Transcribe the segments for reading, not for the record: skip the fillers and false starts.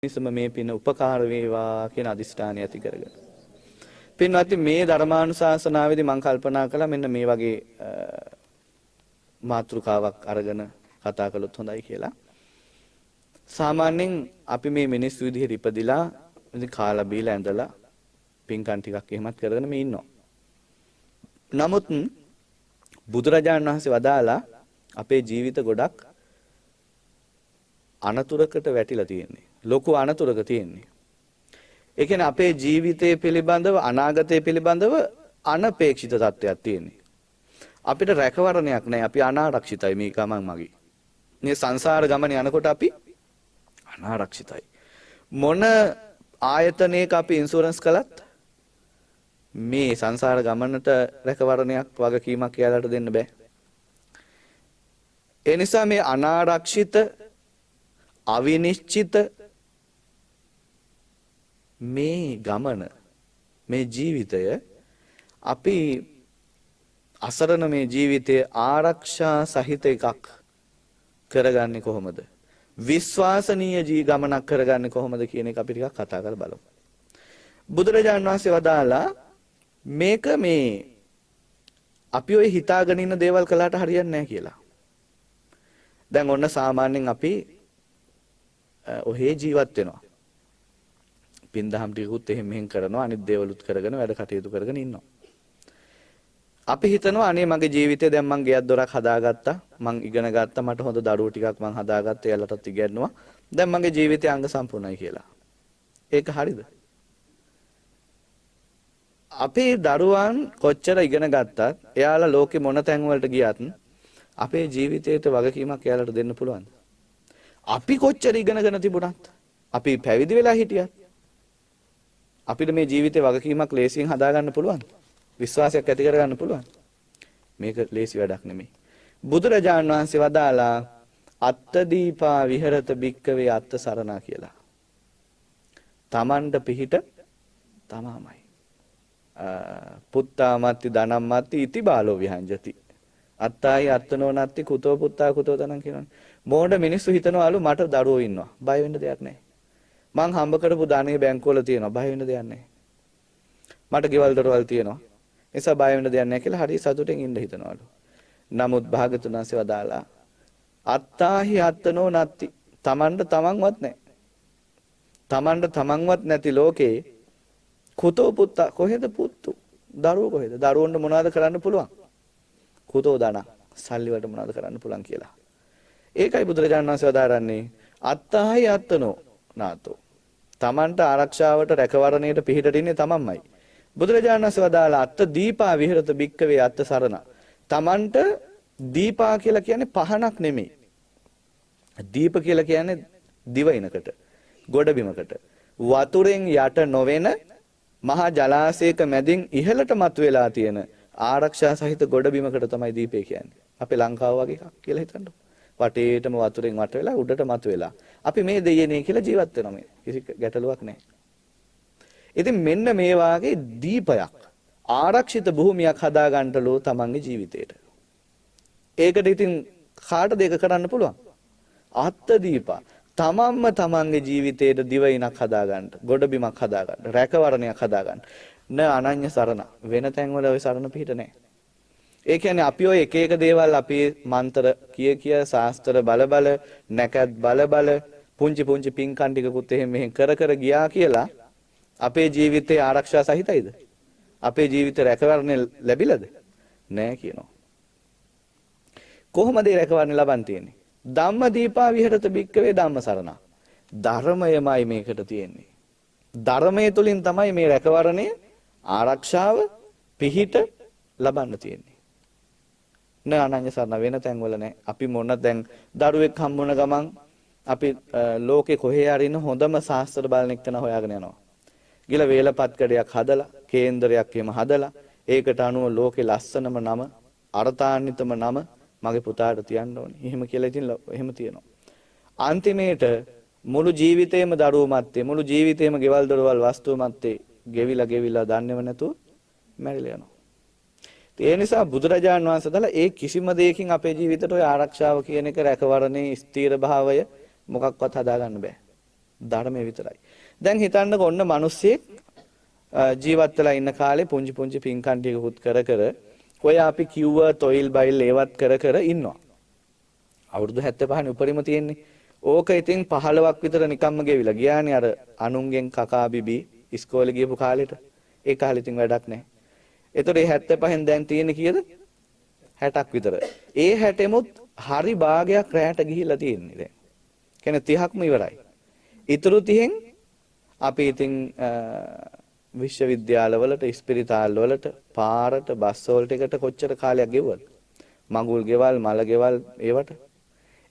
මිනිසම මේ පින උපකාර වේවා කියන අදිෂ්ඨානය ඇති කරගෙන. පින්වත්නි මේ ධර්මානුශාසනාවේදී මම කල්පනා කළා මෙන්න මේ වගේ මාතෘකාවක් අරගෙන කතා කළොත් හොඳයි කියලා. සාමාන්‍යයෙන් අපි මේ මිනිස්සු විදිහට ඉපදිලා ඉතින් කාලා බීලා ඇඳලා පින්කම් ටිකක් එහෙමත් කරගෙන මේ ඉන්නවා. නමුත් බුදුරජාණන් වහන්සේ වදාලා අපේ ජීවිත ගොඩක් අනතුරකට වැටිලා තියෙන්නේ. ලොකු අනතුරක තියෙන්නේ. ඒ කියන්නේ අපේ ජීවිතය පිළිබඳව අනාගතය පිළිබඳව අනපේක්ෂිත තත්ත්වයක් තියෙන්නේ. අපිට රැකවරණයක් නැහැ. අපි අනාරක්ෂිතයි මේ ගමන් මගේ. මේ සංසාර ගමන යනකොට අපි අනාරක්ෂිතයි. මොන ආයතනයක අපි ඉන්ෂුරන්ස් කළත් මේ සංසාර ගමනට රැකවරණයක් වගකීමක් යාලට දෙන්න බෑ. ඒ නිසා මේ අනාරක්ෂිත අවිනිශ්චිත මේ ගමන මේ ජීවිතය අපි අසරණ මේ ජීවිතයේ ආරක්ෂා සහිත එකක් කරගන්නේ කොහොමද? විශ්වාසනීය ගමනක් කරගන්නේ කොහොමද කියන එක අපි ටිකක් කතා කරලා බලමු. බුදුරජාණන් වහන්සේ වදාලා මේක මේ අපි ඔය හිතාගෙන ඉන්න දේවල් කළාට හරියන්නේ නැහැ කියලා. දැන් ඔන්න සාමාන්‍යයෙන් අපි ඔහේ ජීවත් වෙනවා. පින්දහම් ටිකුත් එහෙම මෙහෙම කරනවා අනිත් දේවලුත් කරගෙන වැඩ කටයුතු කරගෙන ඉන්නවා. අපි හිතනවා අනේ මගේ ජීවිතේ දැන් මං ගෙයක් දොරක් හදාගත්තා මං ඉගෙන ගත්තා මට හොඳ දරුවෝ ටිකක් මං හදාගත්තා එයාලටත් ඉගෙනුවා දැන් මගේ ජීවිතේ අංග සම්පූර්ණයි කියලා. ඒක හරිද? අපේ දරුවන් කොච්චර ඉගෙන ගත්තත් එයාලා ලෝකේ මොන තැන් වලට ගියත් අපේ ජීවිතේට වගකීමක් එයාලට දෙන්න පුළුවන්ද? අපි කොච්චර ඉගෙනගෙන තිබුණත් අපි පැවිදි වෙලා හිටියත් අපිට මේ ජීවිතේ වගකීමක් ලේසියෙන් හදාගන්න පුළුවන්. විශ්වාසයක් ඇති කරගන්න පුළුවන්. මේක ලේසි වැඩක් නෙමෙයි. බුදුරජාණන් වහන්සේ වදාලා අත්ත දීපා විහෙරත භික්කවේ අත්ත සරණා කියලා. තමන්ට පිහිට තමාමයි. පුත්තා මත්ති ධනම් මත්ති ඉති බාලෝ විහංජති. අත්තායි අත්තනෝ නත්ති කුතෝ පුත්තා කුතෝ තනං කියනවනේ. මොඩ මිනිස්සු හිතනවලු මට දරුවෝ ඉන්නවා. බය වෙන්න දෙයක් නැහැ. මං හම්බ කරපු ධනෙ බැංකුවල තියෙනවා. බය වෙන්න දෙයක් නැහැ. මට ගෙවල් දොරවල් තියෙනවා. නිසා බය වෙන්න දෙයක් නැහැ කියලා හරි සතුටින් ඉන්න හිතනවලු. නමුත් භාගතුන් වහන්සේ වදාලා අත්තාහි අත්තනෝ නත්ති. තමන්ට තමන්වත් නැහැ. තමන්ට තමන්වත් නැති ලෝකේ කුතෝ පුත්තා කොහෙද පුත්තු? දරුවෝ කොහෙද? දරුවන්ට මොනවද කරන්න පුළුවන්? කුතෝ දන සල්ලි වලට මොනවද කරන්න පුළුවන් කියලා. ඒකයි බුදුරජාණන් වහන්සේ වදාරන්නේ අත්තාහි අත්තනෝ නාතෝ. තමන්ට ආරක්ෂාවට රැකවරණයට පිහිටට ඉන්නේ තමන්මයි. බුදුරජාණන් වහන්සේ වදාලා අත්ත දීපා විහෙරත භික්කවේ අත්ත සරණ. තමන්ට දීපා කියලා කියන්නේ පහනක් නෙමෙයි. දීප කියලා කියන්නේ දිවයිනකට, ගොඩබිමකට. වතුරෙන් යට නොවන මහා ජලාශයක මැදින් ඉහළට මතුවලා තියෙන ආරක්ෂා සහිත ගොඩබිමකට තමයි දීපේ කියන්නේ. අපේ ලංකාව වගේ එකක් කියලා හිතන්නකො. වටේටම වතුරෙන් වට වෙලා උඩට මතුවලා. අපි මේ දෙයනේ කියලා ජීවත් වෙනවා මේ. කිසි ගැටලුවක් නැහැ. ඉතින් මෙන්න මේ වාගේ දීපයක් ආරක්ෂිත භූමියක් හදාගන්නලෝ තමන්ගේ ජීවිතේට. ඒකට ඉතින් කාටද ඒක කරන්න පුළුවන්? අත්ත දීපා. තමන්ම තමන්ගේ ජීවිතේට දිවයිනක් හදාගන්න, ගොඩබිමක් හදාගන්න, රැකවරණයක් හදාගන්න. න අනන්‍ය සරණ වෙන තැන්වල ওই සරණ පිහිට නැහැ. ඒ කියන්නේ අපි ඔය එක එක දේවල් අපේ මන්ත්‍ර කිය ශාස්ත්‍ර බල නැකත් බල පුංචි පුංචි පින්කම් ටිකකුත් එහෙම මෙහෙම කර ගියා කියලා අපේ ජීවිතේ ආරක්ෂා සහිතයිද? අපේ ජීවිතේ රැකවරණය ලැබිලාද? නෑ කියනවා. කොහොමද ඒ රැකවරණය ලබන් තියෙන්නේ? ධම්ම දීපා විහෙරත භික්කවේ ධම්ම සරණ. ධර්මයමයි මේකට තියෙන්නේ. ධර්මයේ තුලින් තමයි මේ රැකවරණය ආරක්ෂාව පිහිට ලබන්න තියෙන්නේ. අනන්‍ය සරණ වෙන තැන්වල නැහැ. අපි මොන දැන් දරුවෙක් හම්බුන ගමන් අපි ලෝකේ කොහේ හරි ඉන්න හොඳම ශාස්ත්‍ර බලන එක්කන හොයාගෙන යනවා. ගිල වේලපත් කඩයක් හදලා, කේන්දරයක් එහෙම හදලා, ඒකට අනුව ලෝකේ ලස්සනම නම, අර්ථාන්විතම නම මගේ පුතාට තියන්න ඕනේ. එහෙම කියලා ඉතින් එහෙම තියෙනවා. අන්තිමේට මුළු ජීවිතේම දරුවෝ මැත්තේ, මුළු ජීවිතේම ගෙවල් දොරවල් වස්තු මැත්තේ ගෙවිලා දන්නේව නැතුව මැරිලා යනවා. ඒ නිසා බුදුරජාණන් වහන්සේ දලා ඒ කිසිම දෙයකින් අපේ ජීවිතේට ඔය ආරක්ෂාව කියන එක රැකවරණේ ස්ථීර භාවය මොකක්වත් හදාගන්න බෑ. ධර්මයේ විතරයි. දැන් හිතන්නකො ඔන්න මිනිස්සෙක් ජීවත් වෙලා ඉන්න කාලේ පුංචි පුංචි පින්කම් ටිකකුත් කර කර ඔය අපි කිව්ව තොইল බයිල් ඒවත් කර කර ඉන්නවා. අවුරුදු 75 උපරිම තියෙන්නේ. ඕක ඉතින් 15ක් විතර නිකම්ම ගෙවිලා ගියානේ අර අනුන්ගෙන් කකා බිබි ඉස්කෝලේ ගියපු කාලෙට. ඒ කාලේ ඉතින් වැඩක් නැහැ. ඒතකොට මේ 75න් දැන් තියෙන්නේ කීයද? 60ක් විතර. ඒ 60මුත් හරි භාගයක් රැයට ගිහිල්ලා තියෙන්නේ දැන්. කියන්නේ 30ක්ම ඉවරයි. ඊටු 30න් අපි ඉතින් විශ්වවිද්‍යාලවලට, ස්පිරිතාල් වලට, පාරට, බස් වලට එකට කොච්චර කාලයක් ගෙවුවද? මඟුල් ගෙවල්, මල ගෙවල්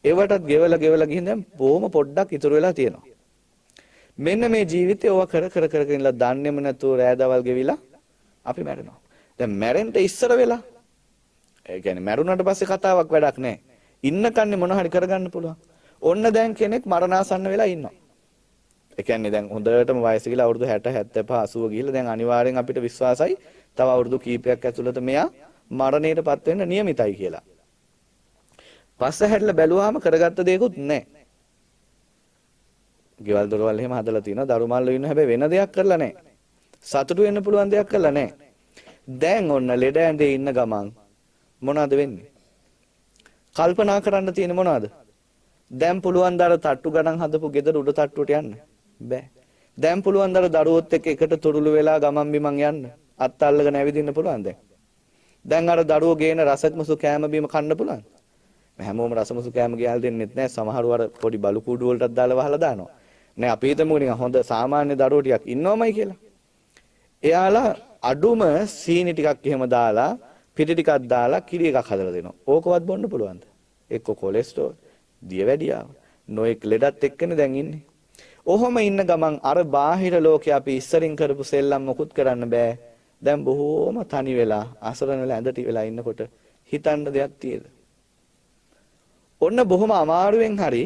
ඒවටත් ගෙවලා ගිහින් දැන් බොහොම පොඩ්ඩක් ඉතුරු වෙලා තියෙනවා. මෙන්න මේ ජීවිතේ ඕවා කර ඉඳලා දන්නේම නැතුව රෑදවල් ගෙවිලා අපි මැරෙනවා. දැන් මැරෙන්න ඉස්සර වෙලා ඒ කියන්නේ මැරුණාට පස්සේ කතාවක් වැඩක් නැහැ. ඉන්න කන්නේ මොන හරි කරගන්න පුළුවන්. ඔන්න දැන් කෙනෙක් මරණාසන්න වෙලා ඉන්නවා. ඒ කියන්නේ දැන් හොඳටම වයස ගිහලා අවුරුදු 60, 75, 80 ගිහලා දැන් අනිවාර්යෙන් අපිට විශ්වාසයි තව අවුරුදු කීපයක් ඇතුළත මෙයා මරණයටපත් වෙන්න නියමිතයි කියලා. පස්ස හැරිලා බැලුවාම කරගත්ත දෙයක්වත් නැහැ. ගෙවල් දොරවල් එහෙම හදලා තිනවා, දරු මල්ලෝ ඉන්න හැබැයි වෙන දෙයක් කරලා නැහැ. සතුටු වෙන්න පුළුවන් දෙයක් කරලා නැහැ. දැන් ඔන්න ලෙඩ ඇඳේ ඉන්න ගමන් මොනවද වෙන්නේ? කල්පනා කරන්න තියෙන්නේ මොනවද? දැන් පුළුවන් දර තට්ටු ගණන් හදපු ගෙදර උඩ තට්ටුවට යන්න බෑ. දැන් පුළුවන් දර දරුවොත් එක්ක එකට තුරුළු වෙලා ගමන් බිමන් යන්න අත් අල්ලගෙන ඇවිදින්න පුළුවන් දැන්. දැන් අර දරුවෝ ගේන රසක්මසු කෑම බීම කන්න පුළුවන්. හැමෝම රසමසු කෑම ගියාල් දෙන්නෙත් නෑ. සමහරව අර පොඩි බලු කූඩු වලටත් දාලා වහලා දානවා. නෑ අපි හිතමු නිකන් හොඳ සාමාන්‍ය දරුවෝ ටිකක් ඉන්නවමයි කියලා. එයාලා අඩුම සීනි ටිකක් එහෙම දාලා පිටි ටිකක් දාලා කිරි එකක් හදලා දෙනවා. ඕකවත් බොන්න පුළුවන්ද? එක්ක කොලෙස්ටරෝල්, දියවැඩියාව, නොඑක් ලෙඩත් එක්කනේ දැන් ඉන්නේ. ඔහොම ඉන්න ගමන් අර බාහිර ලෝකේ අපි ඉස්සරින් කරපු සෙල්ලම් මොකුත් කරන්න බෑ. දැන් බොහෝම තනි වෙලා අසරණ වෙලා ඇඳටි වෙලා ඉන්නකොට හිතන්න දෙයක් තියෙද? ඔන්න බොහොම අමාරුවෙන් හරි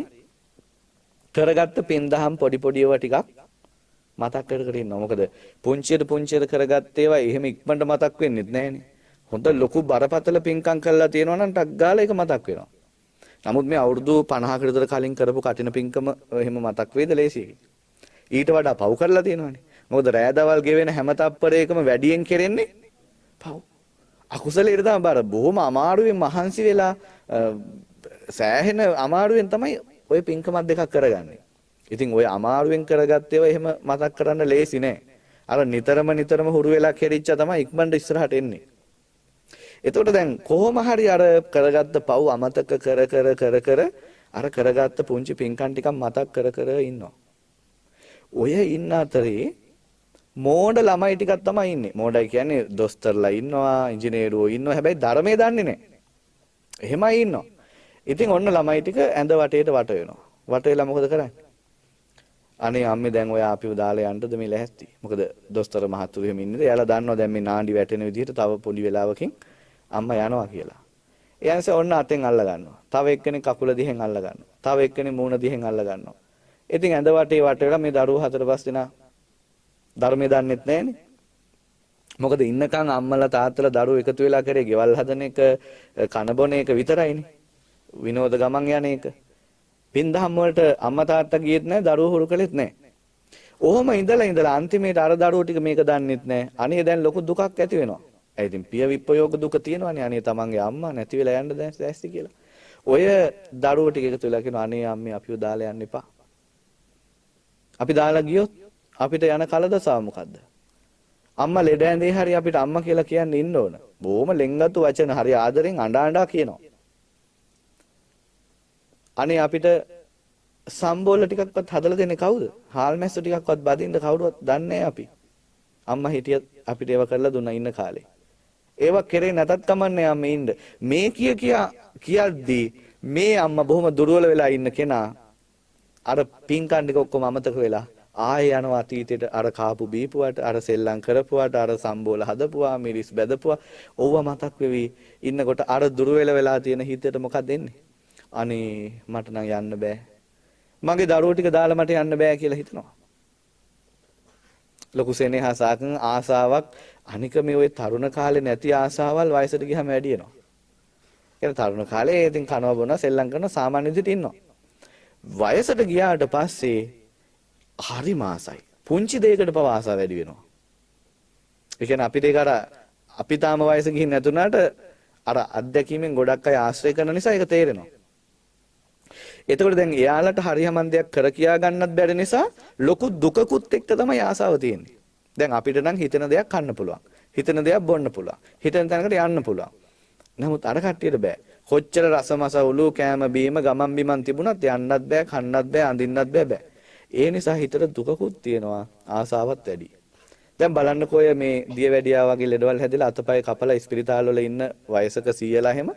කරගත්ත පින්දහම් පොඩි ඒවා ටිකක් මතක් කර ඉන්නවා. මොකද පුංචියට කරගත්ත ඒවා එහෙම ඉක්මනට මතක් වෙන්නේ නැහනේ. හොඳ ලොකු බරපතල පින්කම් කරලා තියෙනවා නම් ටක් ගාලා ඒක මතක් වෙනවා. නමුත් මේ අවුරුදු 50කට විතර කලින් කරපු කටින පින්කම එහෙම මතක් වේද ලේසියි. ඊට වඩා පව් කරලා තියෙනවානේ. මොකද රෑදවල් ගෙවෙන හැම තප්පරයකම වැඩියෙන් කෙරෙන්නේ පව්. අකුසලයට තමයි බර බොහොම අමාරුවෙන් මහන්සි වෙලා සෑහෙන අමාරුවෙන් තමයි ওই පින්කමක් දෙකක් කරගන්නේ. ඉතින් ওই අමාරුවෙන් කරගත්ත ඒවා එහෙම මතක් කරන්න ලේසි නෑ. අර නිතරම හුරු වෙලා කෙරිච්ච තමයි ඉක්මනට ඉස්සරහට එන්නේ. එතකොට දැන් කොහොම හරි අර කරගත්ත පව් අමතක කර අර කරගත්ත පුංචි පින්කම් ටිකක් මතක් කර ඉන්නවා. ඔය ඉන්න අතරේ මෝඩ ළමයි ටිකක් තමයි ඉන්නේ. මෝඩයි කියන්නේ දොස්තරලා ඉන්නවා, ඉංජිනේරුවෝ ඉන්නවා. හැබැයි ධර්මයේ දන්නේ නැහැ. එහෙමයි ඉන්නවා. ඉතින් ඔන්න ළමයි ටික ඇඳ වටේට වට වෙනවා. වට වෙලා මොකද කරන්නේ? අනේ අම්මේ දැන් ඔය අපිව දාලා යන්නද මේ ලැහැත්ති. මොකද දොස්තර මහතුරු එහෙම ඉන්නේ. එයාලා දන්නවා දැන් මේ නාඩි වැටෙන විදිහට තව පොඩි වෙලාවකින් අම්මා යනවා කියලා. එයාන්සේ ඔන්න අතෙන් අල්ල ගන්නවා. තව එක්කෙනෙක් කකුල දිහෙන් අල්ල ගන්නවා. තව එක්කෙනෙක් මූණ දිහෙන් අල්ල ගන්නවා. ඉතින් ඇඳ වටේ වට වෙලා මේ දරුවෝ 4-5 දෙනා ධර්මයේ දන්නෙත් නැහනේ. මොකද ඉන්නකන් අම්මලා තාත්තලා දරුවෝ එකතු වෙලා කරේ ගෙවල් හදන එක, කන බොන එක විතරයිනේ. විනෝද ගමන් යන එක. පින්දහම් වලට අම්මා තාත්තා ගියෙත් නැහැ, දරුවෝ හුරු කළෙත් නැහැ. ඔහොම ඉඳලා අන්තිමේට අර දරුවෝ ටික මේක දන්නෙත් නැහැ. අනේ දැන් ලොකු දුකක් ඇති වෙනවා. ඒ ඉතින් පිය විප්‍රයෝග දුක තියෙනවානේ. අනේ තමන්ගේ අම්මා නැති වෙලා යන්න දැන් ඇස්ති කියලා. ඔය දරුවෝ ටික එකතු වෙලා කියනවා අනේ අම්මේ අපිව දාලා යන්න එපා. අපි දාලා ගියොත් අපිට යන කලදසාව මොකද්ද? අම්මා ලෙඩ ඇඳේ හරි අපිට අම්මා කියලා කියන්න ඉන්න ඕන. බොහොම ලෙන්ගතු වචන හරි ආදරෙන් අඬා කියනවා. අනේ අපිට සම්බෝල ටිකක්වත් හදලා දෙන්නේ කවුද? හාල් මැස්සු ටිකක්වත් බදින්න කවුරුවත් දන්නේ නැහැ අපි. අම්මා හිටියත් අපිට ඒව කරලා දුන්නා ඉන්න කාලේ. ඒව කරේ නැතත් කමන්නේ අම්මේ ඉන්න. මේ කියද්දී මේ අම්මා බොහොම දුර්වල වෙලා ඉන්න කෙනා අර පින්කම් ටික ඔක්කොම අමතක වෙලා ආයෙ යනවා අතීතයට අර කාපු බීපුවට අර සෙල්ලම් කරපුවට අර සම්බෝල හදපුවා මිරිස් බැදපුවා ඕව මතක් වෙවි ඉන්නකොට අර දුර්වල වෙලා තියෙන හිතේට මොකක්ද එන්නේ? අනේ මට නම් යන්න බෑ. මගේ දරුවෝ ටික දාලා මට යන්න බෑ කියලා හිතනවා. ලොකු සෙනෙහසක් ආසාවක් අනික මේ ওই තරුණ කාලේ නැති ආසාවල් වයසට ගියාම වැඩි වෙනවා. ඒ තරුණ කාලේ ඉතින් කනවා බොනවා සෙල්ලම් කරනවා සාමාන්‍ය විදිහට ඉන්නවා. වයසට ගියාට පස්සේ හරි මාසයි. පුංචි දෙයකට පව ආසාව වැඩි වෙනවා. ඒ කියන්නේ අපිට ඒක අර අපි තාම වයස ගිහින් නැතුණාට අර අත්දැකීමෙන් ගොඩක් අය ආශ්‍රය කරන නිසා ඒක තේරෙනවා. එතකොට දැන් එයාලට හරියමන් දෙයක් කර කියා ගන්නත් බැරි නිසා ලොකු දුකකුත් එක්ක තමයි ආසාව තියෙන්නේ. දැන් අපිට නම් හිතන දෙයක් කන්න පුළුවන්. හිතන දෙයක් බොන්න පුළුවන්. හිතන තැනකට යන්න පුළුවන්. නමුත් අර කට්ටියට බෑ. කොච්චර රසමස උළු කෑම බීම ගමන් බිමන් තිබුණත් යන්නත් බෑ, කන්නත් බෑ, අඳින්නත් බෑ. ඒ නිසා හිතට දුකකුත් තියෙනවා, ආසාවත් වැඩි. දැන් බලන්නකෝ මේ දියවැඩියා වගේ ලෙඩවල් හැදලා අතපය කපලා ස්පිරිතාල වල ඉන්න වයසක සීයලා හැම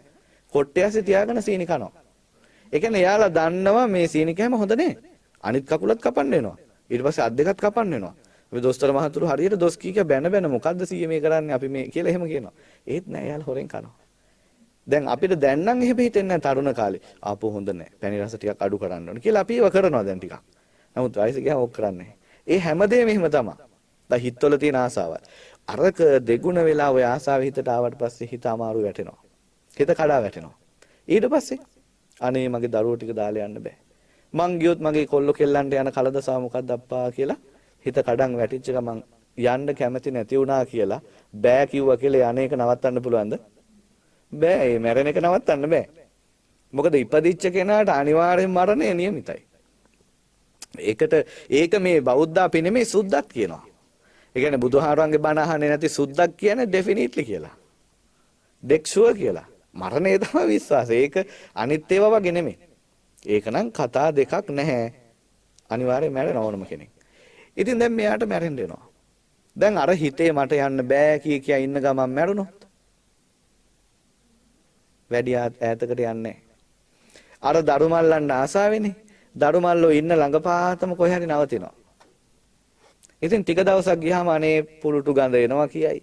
කොට්ටයසේ තියාගෙන සීනි කනවා. ඒ කියන්නේ එයාලා දන්නවා මේ සීනි කෑම හොඳ නෑ. අනිත් කකුලත් කපන්න වෙනවා. ඊට පස්සේ අත් දෙකත් කපන්න වෙනවා. අපි දොස්තර මහතුරු හරියට දොස් කීක බැන මොකද්ද සීයේ මේ කරන්නේ අපි මේ කියලා එහෙම කියනවා. ඒත් නෑ එයාලා හොරෙන් කනවා. දැන් අපිට දැන් නම් එහෙම හිතෙන්නේ නැහැ තරුණ කාලේ. ආපෝ හොඳ නෑ. පැණි රස ටිකක් අඩු කරන්න ඕනේ කියලා අපි ඒව කරනවා දැන් ටිකක්. නමුත් වයස ගියාම ඕක කරන්නේ නැහැ. ඒ හැමදේම එහෙම තමයි. දැන් හිතවල තියෙන ආසාවල්. අරක දෙගුණ වෙලා ওই ආසාව හිතට ආවට පස්සේ හිත අමාරු වැටෙනවා. හිත කඩා වැටෙනවා. ඊට පස්සේ අනේ මගේ දරුවෝ ටික දාලා යන්න බෑ. මං ගියොත් මගේ කොල්ල කෙල්ලන්ට යන කලදසාව මොකක්ද අප්පා කියලා හිත කඩන් වැටිච්ච ගමන් යන්න කැමති නැති වුණා කියලා බෑ කිව්වා කියලා යන්නේක නවත්තන්න පුළුවන්ද? බෑ. ඒ මැරෙන එක නවත්තන්න බෑ. මොකද ඉපදිච්ච කෙනාට අනිවාර්යෙන් මරණය නියමිතයි. ඒක මේ බෞද්ධ අපි නෙමෙයි සුද්දක් කියනවා. ඒ කියන්නේ බුදුහාරවන්ගේ බණ අහන්නේ නැති සුද්දක් කියන්නේ ඩෙෆිනිට්ලි කියලා. ඩෙක්ෂුවර් කියලා. මරණය තමයි විශ්වාසය. ඒක අනිත් ඒවා වගේ නෙමෙයි. ඒක නම් කතා දෙකක් නැහැ. අනිවාර්යෙන් මැරෙන ඕනම කෙනෙක්. ඉතින් දැන් මෙයාට මැරෙන්න වෙනවා. දැන් අර හිතේ මට යන්න බෑ කිය ඉන්න ගමන් මැරුණොත් වැඩි ඈතකට යන්නේ අර දරුමල්ලන්න ආසාවෙනේ. දරුමල්ලෝ ඉන්න ළඟපාතම කොහේ හරි නවතිනවා. ඉතින් ටික දවසක් ගියාම අනේ පුරුටු ගඳ එනවා කියයි.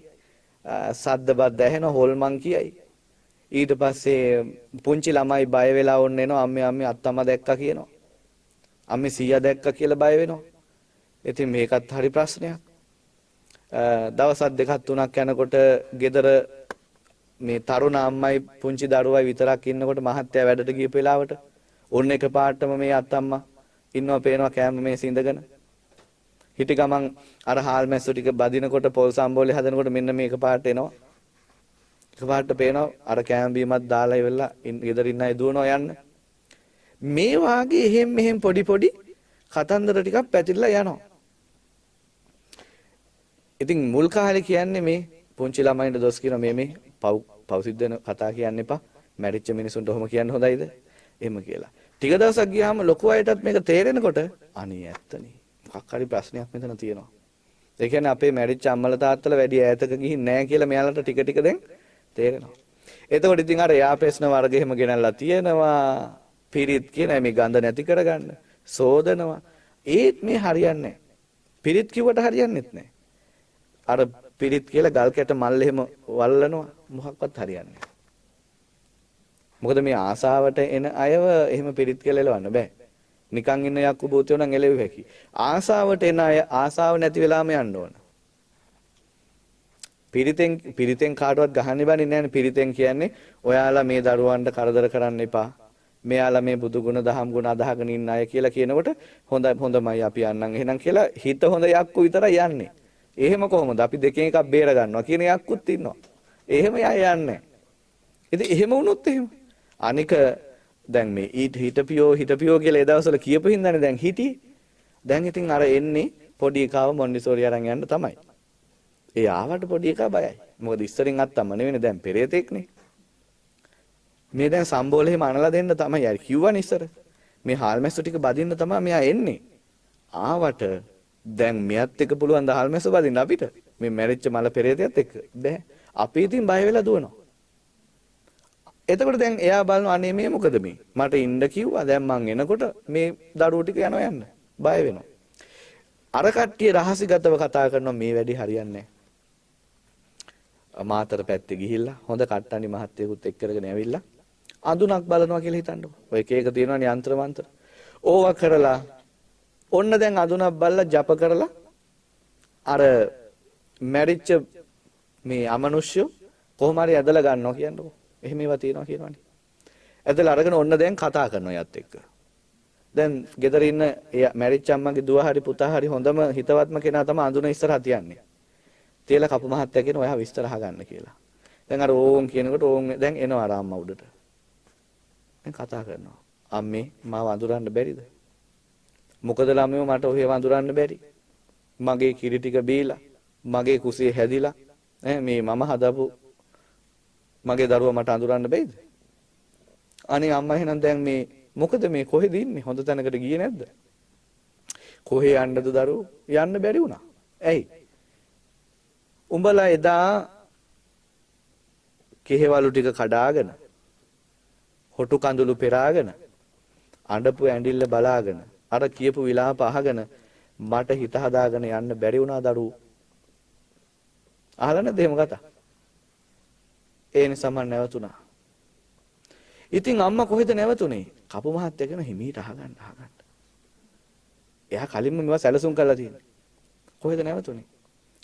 සද්ද බද්ද ඇහෙන හොල්මන් කියයි. ඊට පස්සේ පුංචි ළමයි බය වෙලා ඔන්න එනවා අම්මේ අත්තම්මා දැක්කා කියනවා. අම්මේ සීයා දැක්කා කියලා බය වෙනවා. ඉතින් මේකත් හරි ප්‍රශ්නයක්. දවස් දෙකක් තුනක් යනකොට ගෙදර මේ තරුණ අම්මයි පුංචි දරුවයි විතරක් ඉන්නකොට මහත්තයා වැඩට ගියපු වෙලාවට ඔන්න එකපාරටම මේ අත්තම්මා ඉන්නවා පේනවා කෑම මේසේ ඉඳගෙන. හිටි ගමන් අර හාල් මැස්සු ටික බදිනකොට පොල් සම්බෝලේ හදනකොට මෙන්න මේ එකපාරට එනවා. එකපාරට පේනවා අර කෑම බීමත් දාලා ඉවරලා ගෙදර ඉන්න අය දුවනවා යන්න. මේ වාගේ එහෙම් මෙහෙම් පොඩි කතන්දර ටිකක් පැතිරලා යනවා. ඉතින් මුල් කාලේ කියන්නේ මේ පුංචි ළමයින්ට දොස් කියන මේ පව් සිද්ධ වෙන කතා කියන්න එපා. මැරිච්ච මිනිසුන්ට ඔහොම කියන්න හොඳයිද? එහෙම කියලා. ටික දවසක් ගියාම ලොකු අයටත් මේක තේරෙනකොට අනේ ඇත්තනේ. මොකක් හරි ප්‍රශ්නයක් මෙතන තියෙනවා. ඒ කියන්නේ අපේ මැරිච්ච අම්මලා තාත්තලා වැඩි ඈතක ගිහින් නැහැ කියලා මෙයාලට ටික දැන් තේරෙනවා. එතකොට ඉතින් අර යා ප්‍රශ්න වර්ග එහෙම ගෙනල්ලා තියෙනවා. පිරිත් කියන මේ ගඳ නැති කරගන්න සෝදනවා. ඒත් මේ හරියන්නේ නැහැ. පිරිත් කිව්වට හරියන්නේත් නැහැ. අර පිරිත් කියලා ගල් කැට මල් එහෙම වල්ලනවා මොකක්වත් හරියන්නේ නැහැ. මොකද මේ ආසාවට එන අයව එහෙම පිරිත් කියලා එලවන්න බෑ. නිකන් ඉන්න යක්කු භූතයෝ නම් එලෙවි හැකි. ආසාවට එන අය ආසාව නැති වෙලාම යන්න ඕන. පිරිතෙන් කාටවත් ගහන්න බෑනේ නෑනේ. පිරිතෙන් කියන්නේ ඔයාලා මේ දරුවන්ට කරදර කරන්න එපා. මෙයාලා මේ බුදු ගුණ දහම් ගුණ අදහගෙන ඉන්න අය කියලා කියනකොට හොඳමයි අපි යන්නම් එහෙනම් කියලා හිත හොඳ යක්කු විතරයි යන්නේ. එහෙම කොහොමද අපි දෙකෙන් එකක් බේර ගන්නවා කියන යක්කුත් ඉන්නවා. එහෙම යන්නේ. ඉතින් එහෙම වුණොත් එහෙම. අනික දැන් මේ හිටපියෝ කියලා ඒ දවස්වල කියපු හින්දානේ දැන් හිටියේ. දැන් ඉතින් අර එන්නේ පොඩි එකාව මොන්ඩිසෝරි අරන් යන්න තමයි. ඒ ආවට පොඩි එකා බයයි. මොකද ඉස්සරින් අත්තම්ම නෙවෙයි දැන් පෙරේතෙක්නේ. මේ දැන් සම්බෝලෙම අනලා දෙන්න තමයි අර කිව්වනේ ඉස්සර. මේ හාල්මැස්සු ටික බදින්න තමයි මෙයා එන්නේ. ආවට දැන් මෙයත් එක්ක පුළුවන් ද හාල්මැස්සු බදින්න අපිට. මේ මැරිච්ච මල පෙරේතයත් එක්ක බෑ. අපි ඉතින් බය වෙලා දුවනවා. එතකොට දැන් එයා බලනවා අනේ මේ මොකද මේ? මට ඉන්න කිව්වා. දැන් මං එනකොට මේ දරුවෝ ටික යනවා යන්න. බය වෙනවා. අර කට්ටිය රහසිගතව කතා කරනවා මේ වැඩි හරියන්නේ නැහැ. මාතර පැත්තේ ගිහිල්ලා හොඳ කට්ටණි මහත්තයෙකුත් එක්ක කරගෙන ඇවිල්ලා අඳුනක් බලනවා කියලා හිතන්නකො. ඔය එක තියෙනවනේ යంత్ర මන්ත්‍ර. ඕවා කරලා ඔන්න දැන් අඳුනක් බලලා ජප කරලා අර මැරිච්ච මේ අමනුෂ්‍යෝ කොහොම හරි ඇදලා ගන්නවා කියන්නකො. එහෙම ඒවා තියෙනවා කියනවනේ. ඇදලා අරගෙන ඔන්න දැන් කතා කරනවා යත් එක්ක. දැන් ගෙදර ඉන්න මැරිච්ච අම්මගේ දුව හරි පුතා හරි හොඳම හිතවත්ම කෙනා තමයි අඳුන ඉස්සරහ තියන්නේ. තියලා කපු මහත්තයා කියන ඔයා විස්තර අහගන්න කියලා. දැන් අර ඕන් කියනකොට ඕන් දැන් එනවා අර අම්මා උඩට. දැන් කතා කරනවා. අම්මේ මාව අඳුරන්න බැරිද? මොකද ළමයෝ මට ඔහෙ වඳුරන්න බැරි. මගේ කිරි ටික බීලා, මගේ කුසේ හැදිලා, මේ මම හදපු මගේ දරුවා මට අඳුරන්න බැයිද? අනේ අම්මා එහෙනම් දැන් මේ මොකද මේ කොහෙද ඉන්නේ? හොඳ තැනකට ගියේ නැද්ද? කොහේ යන්නද දරුවෝ? යන්න බැරි වුණා. ඇයි? උඹලා එදා කෙහෙවලු ටික කඩාගෙන, හොටු කඳුළු පෙරාගෙන, අඬපු ඇඬිල්ල බලාගෙන, අර කියපු විලාප අහගෙන මට හිත හදාගෙන යන්න බැරි වුණා දරුවෝ. අහලා නැද්ද එහෙම කතා? ඒ නිසා මම නැවතුණා. ඉතින් අම්මා කොහෙද නැවතුනේ? කපු මහත්තයා කියන හිමීට අහගන්න. එයා කලින්ම මේවා සැලසුම් කරලා තියෙනවා. කොහෙද නැවතුනේ?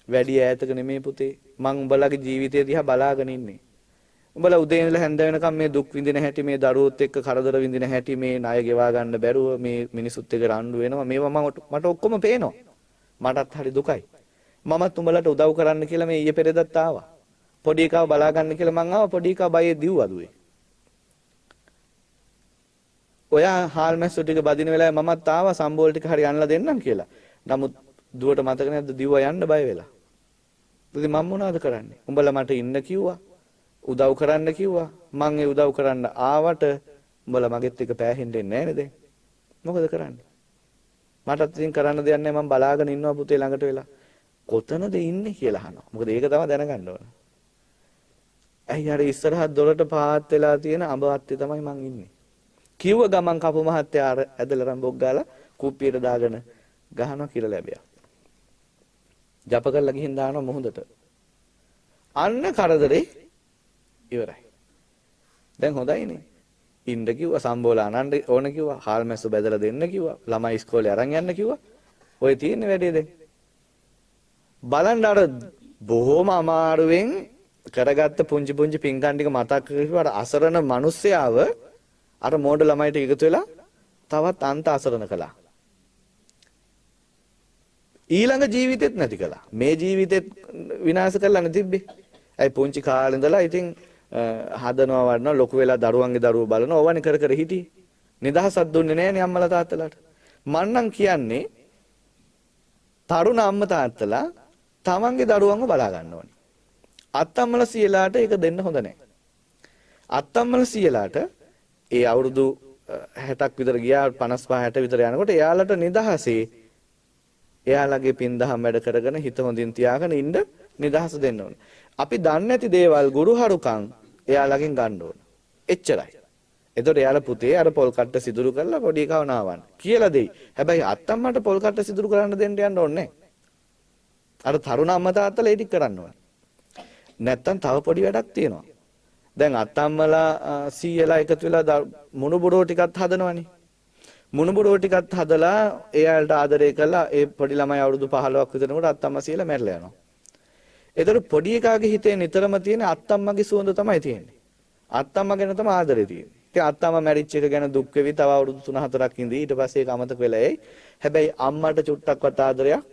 වැඩි ඈතක නෙමේ පුතේ. මං උඹලගේ ජීවිතය දිහා බලාගෙන ඉන්නේ. උඹලා උදේ ඉඳලා හැන්ද වෙනකම් මේ දුක් විඳින හැටි, මේ දරුවොත් එක්ක කරදර විඳින හැටි, මේ ණය ගෙවා ගන්න බැරුව මේ මිනිසුත් එක්ක රණ්ඩු වෙනවා. මේවා මට ඔක්කොම පේනවා. මටත් හරි දුකයි. මමත් උඹලට උදව් කරන්න කියලා මේ ඊයේ පෙරේදත් ආවා. පොඩි එකව බලා ගන්න කියලා මං ආවා. පොඩි එකා බයේ දිව්වදුවේ. ඔයා හාල් මැස්සෝ ටික බදින වෙලාවේ මමත් ආවා සම්බෝල් ටික හරි අන්නලා දෙන්නම් කියලා. නමුත් දුවට මතක නැද්ද දිව්වා යන්න බය වෙලා. ඉතින් මම මොනවද කරන්නේ? උඹලා මට ඉන්න කිව්වා. උදව් කරන්න කිව්වා. මං ඒ උදව් කරන්න ආවට උඹලා මගෙත් එක පෑහෙන්නේ නැහැ නේද? මොකද කරන්නේ? මටත් ඉතින් කරන්න දෙයක් නැහැ. මම බලාගෙන ඉන්නවා පුතේ ළඟට වෙලා. කොතනද ඉන්නේ කියලා අහනවා. මොකද ඒක තමයි දැනගන්න ඕන. ඇයි අර ඉස්සරහ දොරට පාත් වෙලා තියෙන අඹ අත්තේ තමයි මං ඉන්නේ. කිව්ව ගමන් කපු මහත්තයා අර ඇදලා රම්බොක් ගාලා කුප්පියට දාගෙන ගහනවා කියලා ලැබියා. ජප කරලා ගිහින් දානවා මොහොතට. අන්න කරදරේ ඉවරයි. දැන් හොඳයිනේ. ඉන්න කිව්වා සම්බෝල අනන්න ඕන කිව්වා. හාල් මැස්සු බෙදලා දෙන්න කිව්වා. ළමයි ඉස්කෝලේ අරන් යන්න කිව්වා. ඔය තියෙන වැඩේ දැන්. බලන්න අර බොහොම අමාරුවෙන් කරගත්ත පුංචි පුංචි පින්කම් ටික මතක් කරගන්න අසරණ මිනිස්සයාව අර මෝඩ ළමයිට එකතු වෙලා තවත් අන්ත අසරණ කළා. ඊළඟ ජීවිතෙත් නැති කළා. මේ ජීවිතෙත් විනාශ කරලා නැතිබ්බේ. ඇයි පුංචි කාලේ ඉඳලා ඉතින් හදනවා වඩනවා ලොකු වෙලා දරුවන්ගේ දරුවෝ බලනවා ඕවනේ කර කර හිටියේ. නිදහසක් දුන්නේ නැහනේ අම්මලා තාත්තලාට. මන්නම් කියන්නේ තරුණ අම්මා තාත්තලා තමන්ගේ දරුවන්ව බලා ගන්න ඕනේ. අත්තම්මලා සියලාට ඒක දෙන්න හොඳ නැහැ. අත්තම්මලා සියලාට ඒ අවුරුදු 60ක් විතර ගියා 55 60 විතර යනකොට එයාලට නිදහසේ එයාලගේ පින්දහම් වැඩ කරගෙන හිත හොඳින් තියාගෙන ඉන්න නිදහස දෙන්න ඕනේ. අපි දන්නේ නැති දේවල් ගුරුහරුකම් එයාලගෙන් ගන්න ඕන. එච්චරයි. එතකොට එයාලා පුතේ අර පොල් කට්ට සිදුරු කරලා පොඩි එකව නාවන්න කියලා දෙයි. හැබැයි අත්තම්මට පොල් කට්ට සිදුරු කරන්න දෙන්න යන්න ඕනේ නැහැ. අර තරුණ අම්මා තාත්තලා ඒ ටික කරන්න ඕනේ. නැත්තම් තව පොඩි වැඩක් තියෙනවා. දැන් අත්තම්මලා සීයලා එකතු වෙලා මුණුබුරෝ ටිකක් හදනවනේ. මුණුබුරෝ ටිකක් හදලා එයාලට ආදරය කළා. ඒ පොඩි ළමයි අවුරුදු 15ක් විතරනකොට අත්තම්මා සීයලා මැරලා යනවා. ඒතර පොඩි එකාගේ හිතේ නිතරම තියෙන අත්තම්මගේ සුවඳ තමයි තියෙන්නේ. අත්තම්මා ගැන තමයි ආදරේ තියෙන්නේ. ඉතින් අත්තම්මා මැරිච්ච එක ගැන දුක් වෙවි තව අවුරුදු 3-4ක් ඉඳී ඊට පස්සේ ඒක අමතක වෙලා එයි. හැබැයි අම්මට චුට්ටක්වත් ආදරයක්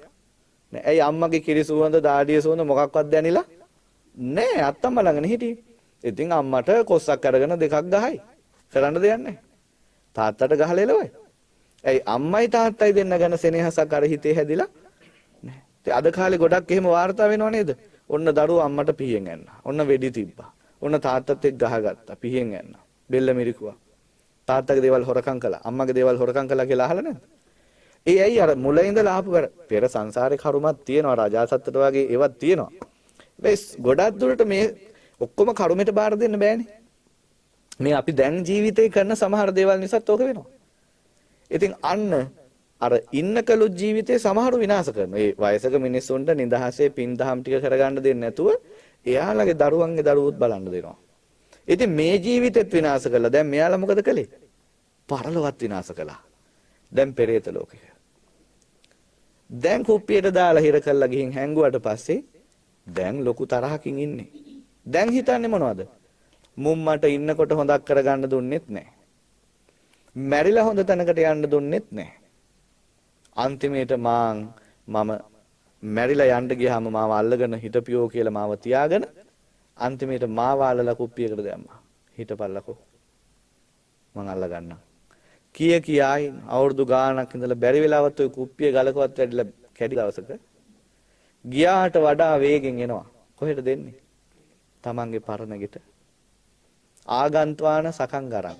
නෑ. ඇයි අම්මගේ කිරි සුවඳ, දාඩිය සුවඳ මොකක්වත් දැනිලා නෑ. අත්තම්මා ළඟනේ හිටියේ. ඉතින් අම්මට කොස්සක් අරගෙන දෙකක් ගහයි. කරන්න දෙයක් නැහැ. තාත්තට ගහලා එළවයි. ඇයි අම්මයි තාත්තයි දෙන්න ගැන සෙනෙහසක් අර හිතේ හැදිලා නැහැ. ඉතින් අද කාලේ ගොඩක් එහෙම වාර්තා වෙනව නේද? ඔන්න දරුවෝ අම්මට පිහියෙන් ඇන්නා. ඔන්න වෙඩි තිබ්බා. ඔන්න තාත්තත් එක්ක ගහගත්තා. පිහියෙන් ඇන්නා. බෙල්ල මිරිකුවා. තාත්තගේ දේවල් හොරකම් කළා. අම්මගේ දේවල් හොරකම් කළා කියලා අහලා නැද්ද? ඒ ඇයි අර මුල ඉඳලා ආපු පෙර සංසාරේ කරුමක් තියෙනවා. රාජාසත්තට වගේ ඒවත් තියෙනවා. බෙස් ගොඩක් දුරට මේ ඔක්කොම කරුමෙට බාර දෙන්න බෑනේ. මේ අපි දැන් ජීවිතේ කරන සමහර දේවල් නිසාත් ඕක වෙනවා. ඉතින් අන්න අර ඉන්නකලු ජීවිතේ සමහරු විනාශ කරනවා. ඒ වයසක මිනිස්සුන්ට නිදහසේ පින්දහම් ටික කරගන්න දෙන්නේ නැතුව එයාලගේ දරුවන්ගේ දරුවොත් බලන්න දෙනවා. ඉතින් මේ ජීවිතෙත් විනාශ කළා. දැන් මෙයාලා මොකද කළේ? පරලොවත් විනාශ කළා. දැන් පෙරේත ලෝකෙක. දැන් කුප්පියට දාලා හිර කරලා ගිහින් හැංගුවට පස්සේ දැන් ලොකු තරහකින් ඉන්නේ. දැන් හිතන්නේ මොනවද? මුම් මට ඉන්නකොට හොඳක් කරගන්න දුන්නෙත් නැහැ. මැරිලා හොඳ තැනකට යන්න දුන්නෙත් නැහැ. අන්තිමේට මම මැරිලා යන්න ගියාම මාව අල්ලගෙන හිටපියෝ කියලා මාව තියාගෙන අන්තිමේට මාව අල්ලලා කුප්පියකට දැම්මා. හිටපල්ලකෝ. මං අල්ල ගන්නම්. කියායි අවුරුදු ගාණක් ඉඳලා බැරි වෙලාවත් ඔය කුප්පිය ගලකවත් වැඩිලා කැඩි දවසක ගියාට වඩා වේගෙන් එනවා. කොහෙද දෙන්නේ? තමන්ගේ පරණ ගෙට. ආගන්තුවාන සකන් ගරන්.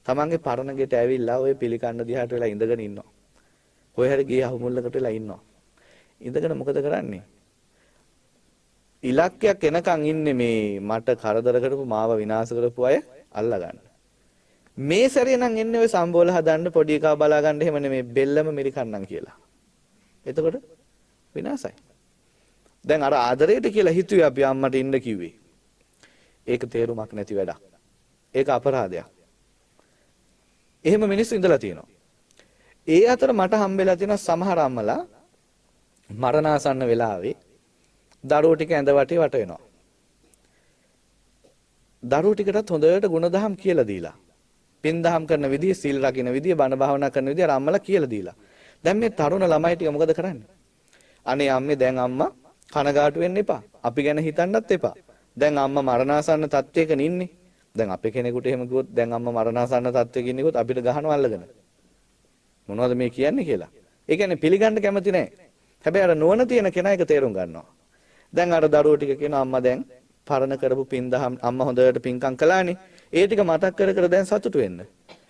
තමන්ගේ පරණ ගෙට ඇවිල්ලා ඔය පිළිකන්න දිහාට වෙලා ඉඳගෙන ඉන්නවා. කොහේ හරි ගියේ අහුමුල්ලකට වෙලා ඉන්නවා. ඉඳගෙන මොකද කරන්නේ? ඉලක්කයක් එනකන් ඉන්නේ මේ මට කරදර කරපු මාව විනාශ කරපු අය අල්ලා ගන්න. මේ සැරේ නම් එන්නේ ඔය සම්බෝල හදන්න පොඩි එකා බලා ගන්න එහෙම නෙමෙයි බෙල්ලම මිරිකන්නම් කියලා. එතකොට විනාසයි. දැන් අර ආදරයට කියලා හිතුවේ අපි අම්මට ඉන්න කිව්වේ. ඒක තේරුමක් නැති වැඩක්. ඒක අපරාධයක්. එහෙම මිනිස්සු ඉඳලා තියෙනවා. ඒ අතර මට හම්බෙලා තියෙන සමහර අම්මලා මරණාසන්න වෙලාවේ දරුවෝ ටික ඇඳ වටේ වට වෙනවා. දරුවෝ ටිකටත් හොඳට ගුණදහම් කියලා දීලා. පින් දහම් කරන විදිය, සීල් රකින්න විදිය, බණ භාවනා කරන විදිය අම්මලා කියලා දීලා. දැන් මේ තරුණ ළමයි ටික මොකද කරන්නේ? අනේ අම්මේ දැන් අම්මා කනගාටු වෙන්න එපා. අපි ගැන හිතන්නත් එපා. දැන් අම්මා මරණාසන්න තත්වයක ඉන්නේ. දැන් අපේ කෙනෙකුට එහෙම කිව්වොත් දැන් අම්මා මරණාසන්න තත්වයක ඉන්නකොත් අපිට ගහනවා අල්ලගෙන. මොනවද මේ කියන්නේ කියලා. ඒ කියන්නේ පිළිගන්න කැමති නැහැ. හැබැයි අර නුවණ තියෙන කෙනා ඒක තේරුම් ගන්නවා. දැන් අර දරුවෝ ටික කියනවා අම්මා දැන් පරණ කරපු පින් දහම් අම්මා හොඳට පින්කම් කළානේ. ඒ ටික මතක් කර කර දැන් සතුටු වෙන්න.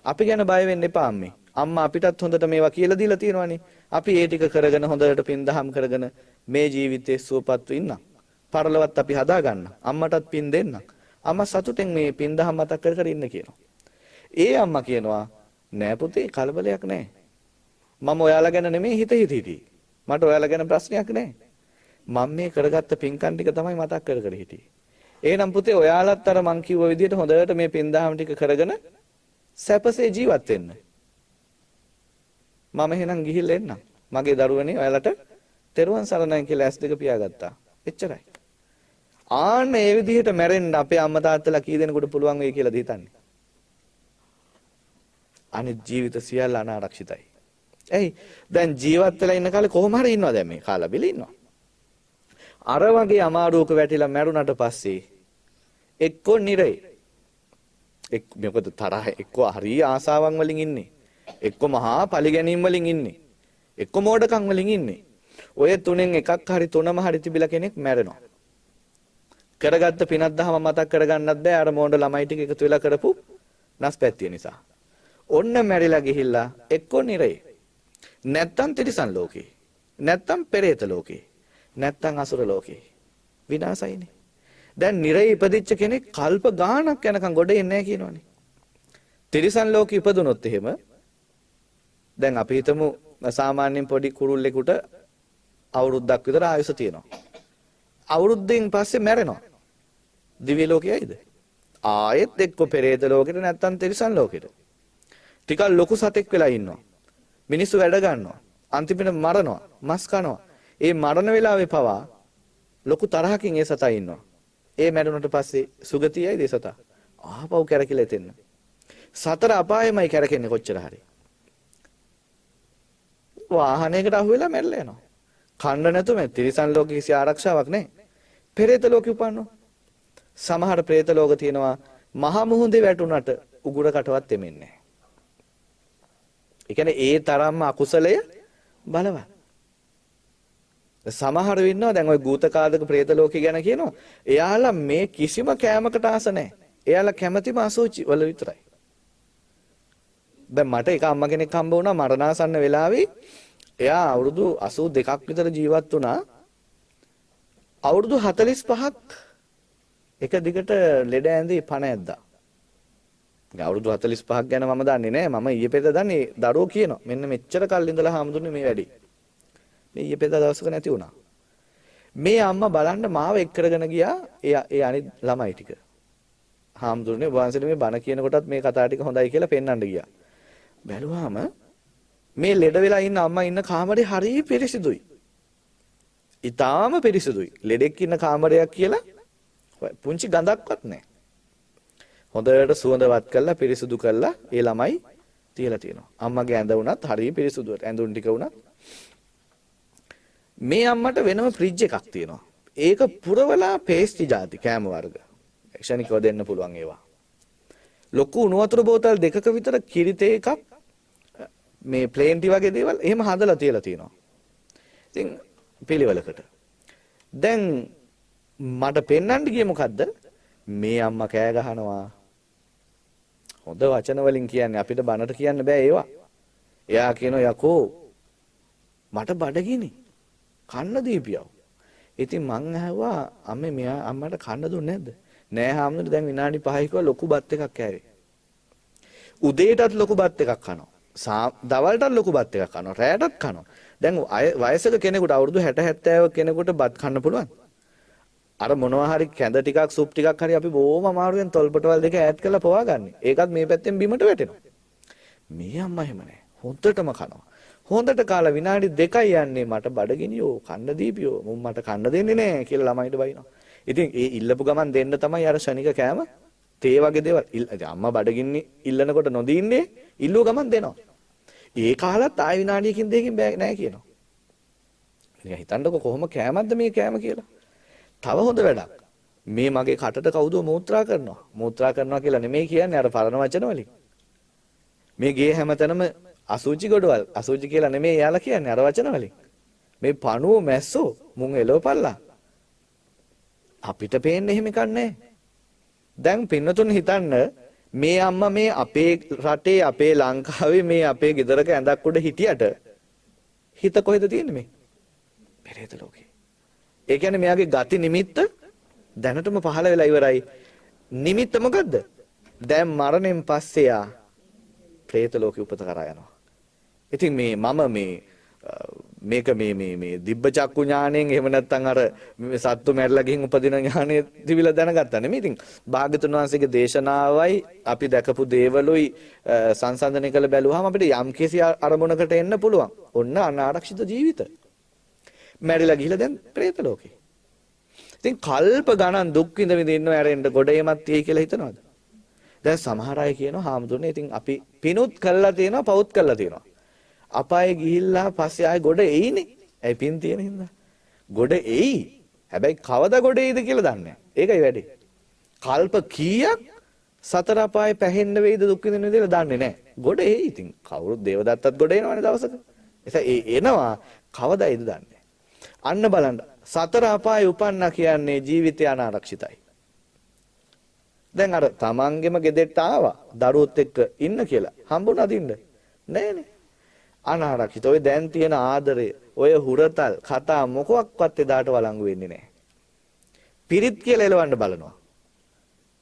අපි ගැන බය වෙන්න එපා අම්මේ. අම්මා අපිටත් හොඳට මේවා කියලා දීලා තියෙනවානේ. අපි ඒ ටික කරගෙන හොඳට පින් දහම් කරගෙන මේ ජීවිතේ සුවපත්ව ඉන්නම්. පරලොවත් අපි හදා ගන්න. අම්මටත් පින් දෙන්න. අම්මා සතුටෙන් මේ පින් දහම් මතක් කර කර ඉන්න කියනවා. ඒ අම්මා කියනවා නෑ පුතේ කලබලයක් නෑ. මම ඔයාලා ගැන නෙමෙයි හිතී. මට ඔයාලා ගැන ප්‍රශ්නයක් නෑ. මම මේ කරගත්ත පින්කම් ටික තමයි මතක් කර කර හිටියේ. එහෙනම් පුතේ ඔයාලත් අර මං කිව්ව විදිහට හොඳට මේ පින් දහම් ටික කරගෙන සැපසේ ජීවත් වෙන්න. මම එහෙනම් ගිහිල්ලා එන්නම්. මගේ දරුවනේ ඔයාලට තෙරුවන් සරණයි කියලා ඇස් දෙක පියාගත්තා. එච්චරයි. ආන්න මේ විදිහට මැරෙන්න අපේ අම්මා තාත්තලා කී දෙනෙකුට පුළුවන් වෙයි කියලාද හිතන්නේ? අනිත් ජීවිත සියල්ල අනාරක්ෂිතයි. එයි දැන් ජීවත් වෙලා ඉන්න කාලේ කොහොම හරි ඉන්නවා දැන් මේ කාලා බිලි ඉන්නවා. අර වගේ අමාරුවක වැටිලා මැරුණට පස්සේ එක්කෝ නිරේ මොකද තරහ එක්කෝ හරි ආසාවන් වලින් ඉන්නේ. එක්කෝ මහා පරිගැනීම් වලින් ඉන්නේ. එක්කෝ මෝඩකම් වලින් ඉන්නේ. ඔය තුනෙන් එකක් හරි තුනම හරි තිබිලා කෙනෙක් මැරෙනවා. කරගත්ත පිනක් දහම මතක් කරගන්නත් බෑ අර මෝඩ ළමයි ටික එකතු වෙලා කරපු නැස්පැත්තිය නිසා. ඔන්න මැරිලා ගිහිල්ලා එක්කෝ නිරේ. නැත්තම් තිරිසන් ලෝකේ. නැත්තම් පෙරේත ලෝකේ. නැත්තම් අසුර ලෝකේ. විනාසයිනේ. දැන් නිරේ ඉපදිච්ච කෙනෙක් කල්ප ගාණක් යනකම් ගොඩ එන්නේ නැහැ කියනවනේ. තිරිසන් ලෝකෙ ඉපදුනොත් එහෙම දැන් අපි හිතමු සාමාන්‍යයෙන් පොඩි කුරුල්ලෙකුට අවුරුද්දක් විතර ආයුෂ තියෙනවා. අවුරුද්දෙන් පස්සේ මැරෙනවා. දිව්‍ය ලෝකයයිද? ආයෙත් එක්ක පෙරේත ලෝකෙට නැත්තම් තිරිසන් ලෝකෙට. ටිකක් ලොකු සතෙක් වෙලා ඉන්නවා. මිනිස්සු වැඩ ගන්නවා. අන්තිමට මරනවා. මස් කනවා. ඒ මරණ වෙලාවේ පවා ලොකු තරහකින් ඒ සතා ඉන්නවා. ඒ මැරුණට පස්සේ සුගතියයිද ඒ සතා? ආපහු කැරකිලා එතෙන්න. සතර අපායෙමයි කැරකෙන්නේ කොච්චර හරි. වාහනයකට අහු වෙලා මැරලා යනවා. කන්න නැතුව මේ තිරිසන් ලෝකේ කිසි ආරක්ෂාවක් නැහැ. පෙරේත ලෝකෙ උපන්නෝ. සමහර ප්‍රේත ලෝක තියෙනවා මහා මුහුදේ වැටුණට උගුර කටවත් දෙමින්නේ නැහැ. ඒ කියන්නේ ඒ තරම්ම අකුසලය බලවත්. සමහර වෙන්නවා දැන් ওই භූතකාදක ප්‍රේත ලෝකේ ගැන කියනවා. එයාලා මේ කිසිම කෑමකට ආස නැහැ. එයාලා කැමැතිම අසුචි වල විතරයි. දැන් මට එක අම්මා කෙනෙක් හම්බ වුණා මරණාසන්න වෙලාවේ. එයා අවුරුදු 82ක් විතර ජීවත් වුණා. අවුරුදු 45ක් එක දිගට ලෙඩ ඇඳි පණ ඇද්දා. අවුරුදු 45ක් ගැන මම දන්නේ නැහැ. මම ඊයේ පෙරේද දන්නේ දරුවෝ කියනවා. මෙන්න මෙච්චර කල් ඉඳලා හාමුදුරනේ මේ වැඩි. මේ ඊයේ පෙරේද දවසක නැති වුණා. මේ අම්මා බලන්න මාව එක් කරගෙන ගියා ඒ අනිත් ළමයි ටික. හාමුදුරනේ වහන්සේට මේ බණ කියන කොටත් මේ කතා ටික හොඳයි කියලා පෙන්වන්න ගියා. බැලුවාම මේ ලෙඩ වෙලා ඉන්න අම්මා ඉන්න කාමරේ හරිය පිරිසිදුයි. ඊටාම පිරිසිදුයි. ලෙඩෙක් ඉන්න කාමරයක් කියලා පුංචි ගඳක්වත් නැහැ. හොඳට සුවඳවත් කරලා පිරිසිදු කරලා ඒ ළමයි තියලා තියෙනවා. අම්මගේ ඇඳ වුණත් හරිය පිරිසුදුවට ඇඳුම් ටික වුණත් මේ අම්මට වෙනම ෆ්‍රිජ් එකක් තියෙනවා. ඒක පුරවලා පේස්ටි ಜಾති කෑම වර්ග. ක්ෂණිකව දෙන්න පුළුවන් ඒවා. ලොකු උණු වතුර බෝතල් දෙකක විතර කිරි තේ එකක් මේ ප්ලේන් ටි වගේ දේවල් එහෙම හදලා තියලා තියෙනවා. ඉතින් පිළිවෙලකට. දැන් මට පෙන්වන්න ගියේ මොකද්ද? මේ අම්මා කෑ ගහනවා. හොඳ වචන වලින් කියන්නේ අපිට බනට කියන්න බෑ ඒවා. එයා කියනවා යකෝ මට බඩගිනි. කන්න දීපියව. ඉතින් මං ඇහුවා අම්මේ මෙයා අම්මට කන්න දුන්නේ නැද්ද? නෑ හාමුදුරුවෝ දැන් විනාඩි 5ක ලොකු බත් එකක් කෑවේ. උදේටත් ලොකු බත් එකක් කනවා. දවල්ටත් ලොකු බත් එකක් කනවා. රැයටත් කනවා. දැන් වයසක කෙනෙකුට අවුරුදු 60 70 කෙනෙකුට බත් කන්න පුළුවන්. අර මොනවා හරි කැඳ ටිකක් සුප් ටිකක් හරි අපි බොහොම අමාරුවෙන් තොල්පටවල් දෙක ඈඩ් කරලා පවා ගන්න. ඒකත් මේ පැත්තෙන් බිමට වැටෙනවා. මේ අම්මා එහෙම නෑ. හොඳටම කනවා. හොඳට කාලා විනාඩි 2යි යන්නේ මට බඩගිනියෝ කන්න දීපියෝ මුන් මට කන්න දෙන්නේ නෑ කියලා ළමයිට බයිනවා. ඉතින් ඒ ඉල්ලපු ගමන් දෙන්න තමයි අර ශනික කෑම තේ වගේ දේවල්. අම්මා බඩගින්නි ඉල්ලනකොට නොදීන්නේ ඉල්ලුව ගමන් දෙනවා. ඒ කාලත් ආය විනාඩියකින් දෙකකින් බෑ නෑ කියනවා. ඉතින් හිතන්නකො කොහොම කෑමක්ද මේ කෑම කියලා. තව හොඳ වැඩක්. මේ මගේ කටට කවුද මූත්‍රා කරනවා. මූත්‍රා කරනවා කියලා නෙමෙයි කියන්නේ අර පරණ වචන වලින්. මේ ගේ හැමතැනම අසුචි ගොඩවල් අසුචි කියලා නෙමෙයි යාලා කියන්නේ අර වචන වලින්. මේ පණුව මැස්සෝ මුන් එලවපල්ලා. අපිට පේන්නේ එහෙම එකක් නැහැ. දැන් පින්නතුන් හිතන්න මේ අම්මා මේ අපේ රටේ අපේ ලංකාවේ මේ අපේ ගෙදරක ඇඳක් උඩ හිටියට හිත කොහෙද තියෙන්නේ මේ? පෙරේත ලෝකේ. ඒ කියන්නේ මෙයාගේ ගති නිමිත්ත දැනටම පහළ වෙලා ඉවරයි. නිමිත්ත මොකද්ද? දැන් මරණයෙන් පස්සේ යා പ്രേත ලෝකෙ උපත කරා යනවා. ඉතින් මම මේක මේ දිබ්බ චක්කු ඥාණයෙන් එහෙම නැත්නම් අර සත්තු මැරලා ගිහින් උපදින ඥාණය දිවිලා දැනගත්තා නෙමෙයි. ඉතින් භාග්‍යතුන් වහන්සේගේ දේශනාවයි අපි දැකපු දේවලුයි සංසන්දනය කළ බැලුවාම අපිට යම්කිසි අරමුණකට එන්න පුළුවන්. ඔන්න අනාරක්ෂිත ජීවිත. මැරිලා ගිහිලා දැන් പ്രേත ලෝකේ. ඉතින් කල්ප ගණන් දුක් විඳ ඉන්නව ඇරෙන්න ගොඩේමත් තියෙයි කියලා හිතනවද? දැන් සමහර අය කියනවා හාමුදුරනේ ඉතින් අපි පිනුත් කළා තියෙනවා පවුත් කළා තියෙනවා. අපායේ ගිහිල්ලා පස්සේ ආයෙ ගොඩ එයිනේ. ඇයි පින් තියෙන හින්දා. ගොඩ එයි. හැබැයි කවදා ගොඩ එයිද කියලා දන්නේ නැහැ. ඒකයි වැඩේ. කල්ප කීයක් සතර අපායේ පැහෙන්න වෙයිද දුක් විඳින්න විදිහට දන්නේ නැහැ. ගොඩ එයි ඉතින්. කවුරුත් දේවදත්තත් ගොඩ එනවනේ දවසක. එනවා කවදායිද දන්නේ. අන්න බලන්න. සතර අපායේ උපන්නා කියන්නේ ජීවිතය අනාරක්ෂිතයි. දැන් අර තමන්ගෙම ගෙදරට ආවා දරුවොත් එක්ක ඉන්න කියලා හම්බුණාද ඉන්න? නෑනේ. අනාරක්ෂිත. ඔය දැන් තියෙන ආදරය, ඔය හුරතල් කතා මොකක්වත් එදාට වළංගු වෙන්නේ නැහැ. පිරිත් කියලා එලවන්න බලනවා.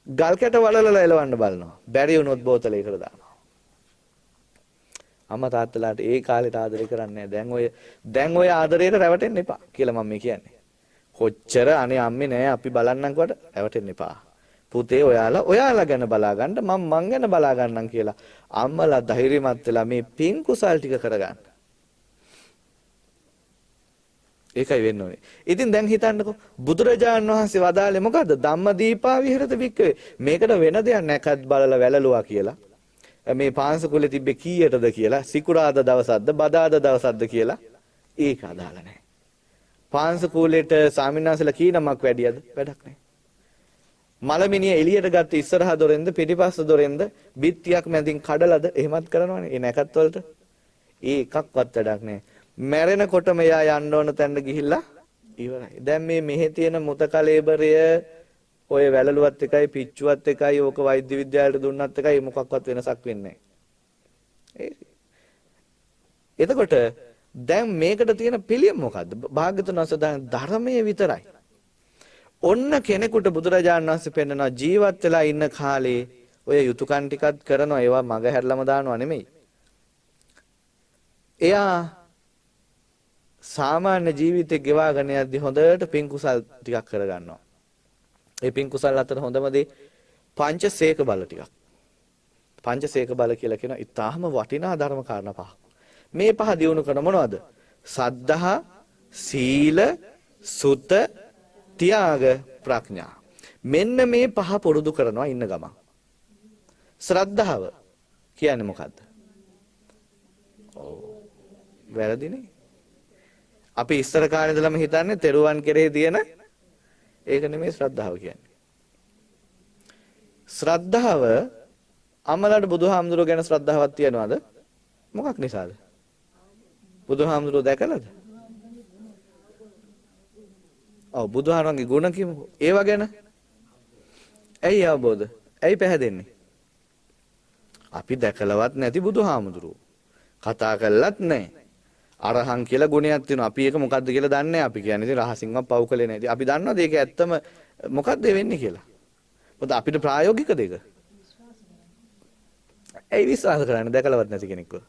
ගල් කැට වලලලා එලවන්න බලනවා. බැරි වුණොත් බෝතලයකට දානවා. අම්මා තාත්තලාට ඒ කාලේට ආදරය කරන්නේ නැහැ. දැන් ඔය ආදරයට රැවටෙන්න එපා කියලා මම කියන්නේ. කොච්චර අනේ අම්මේ නෑ අපි බලන්නම් කොට රැවටෙන්න එපා. පුතේ ඔයාලා ගැන බලා ගන්න මං ගැන බලා ගන්නම් කියලා අම්මලා ධෛර්යමත් වෙලා මේ පින් කුසල් ටික කරගන්න. ඒකයි වෙන්න ඕනේ. ඉතින් දැන් හිතන්නකෝ බුදුරජාණන් වහන්සේ වදාළේ මොකද්ද? ධම්මදීපා විහෙරත වික්කවේ. මේකට වෙන දෙයක් නැකත් බලලා වැළලුවා කියලා. මේ පාංශකුලේ තිබ්බේ කීයටද කියලා, සිකුරාද දවසක්ද, බදාද දවසක්ද කියලා ඒක අදාළ නැහැ. පාංශකුලේට සාමිනාසලා කී නමක් වැඩියද? වැඩක් නැහැ. මලමිනිය එළියට ගත්ත ඉස්සරහා දොරෙන්ද පිටිපස්ස දොරෙන්ද බිත්තියක් මැදින් කඩලාද එහෙමත් කරනවනේ. ඒ නැකත් වලට ඒ එකක්වත් වැඩක් නැහැ. මැරෙනකොටම එයා යන්න ඕන තැනට ගිහිල්ලා ඉවරයි. දැන් මේ මෙහි තියෙන මුත කලෙබරය ඔය වැලලුවත් එකයි පිච්චුවත් එකයි ඕක වෛද්‍ය විද්‍යාලයට දුන්නත් එකයි මොකක්වත් වෙනසක් වෙන්නේ නැහැ. එතකොට දැන් මේකට තියෙන පිළියම මොකද්ද? භාග්‍යතුන් වහන්සේ ධර්මයේ විතරයි. ඔන්න කෙනෙකුට බුදුරජාණන් වහන්සේ පෙන්නනවා ජීවත් වෙලා ඉන්න කාලේ ඔය යුතුයකම් ටිකක් කරනවා ඒවා මග හැරලම දානවා නෙමෙයි. එයා සාමාන්‍ය ජීවිතේ ගෙවාගෙන යද්දි හොඳට පින් කුසල් ටිකක් කරගන්නවා. ඒ පින් කුසල් අතර හොඳම දේ පංචසේක බල ටිකක්. පංචසේක බල කියලා කියන ඊටාම වටිනා ධර්ම කාරණා පහ. මේ පහ දිනු කරන මොනවද? සද්ධා, සීල, සුත, ත්‍යාග, ප්‍රඥා. මෙන්න මේ පහ පුරුදු කරනවා ඉන්න ගමන්. ශ්‍රද්ධාව කියන්නේ මොකද්ද? ඔව්. වැරදිනේ. අපි ඉස්සර කාලේ ඉඳලම හිතන්නේ තෙරුවන් කෙරෙහි තියෙන ඒක නෙමෙයි ශ්‍රද්ධාව කියන්නේ. ශ්‍රද්ධාව අමලට බුදුහාමුදුරුවෝ ගැන ශ්‍රද්ධාවක් තියනවාද? මොකක් නිසාද? බුදුහාමුදුරුවෝ දැකලාද? ඔව් බුදුහාරන්ගේ ගුණ කිමු. ඒව ගැන ඇයි අවබෝධ? ඇයි පැහැදෙන්නේ? අපි දැකලවත් නැති බුදුහාමුදුරුවෝ. කතා කළත් නැහැ. අරහං කියලා ගුණයක් තියෙනවා. අපි ඒක මොකද්ද කියලා දන්නේ නැහැ. අපි කියන්නේ ඉතින් රහසින්වත් පව් කළේ නැහැ. අපි දන්නවද ඒක ඇත්තම මොකද්ද වෙන්නේ කියලා? මොකද අපිට ප්‍රායෝගිකද ඒක? ඇයි විශ්වාස කරන්නේ දැකලවත් නැති කෙනෙක්ව?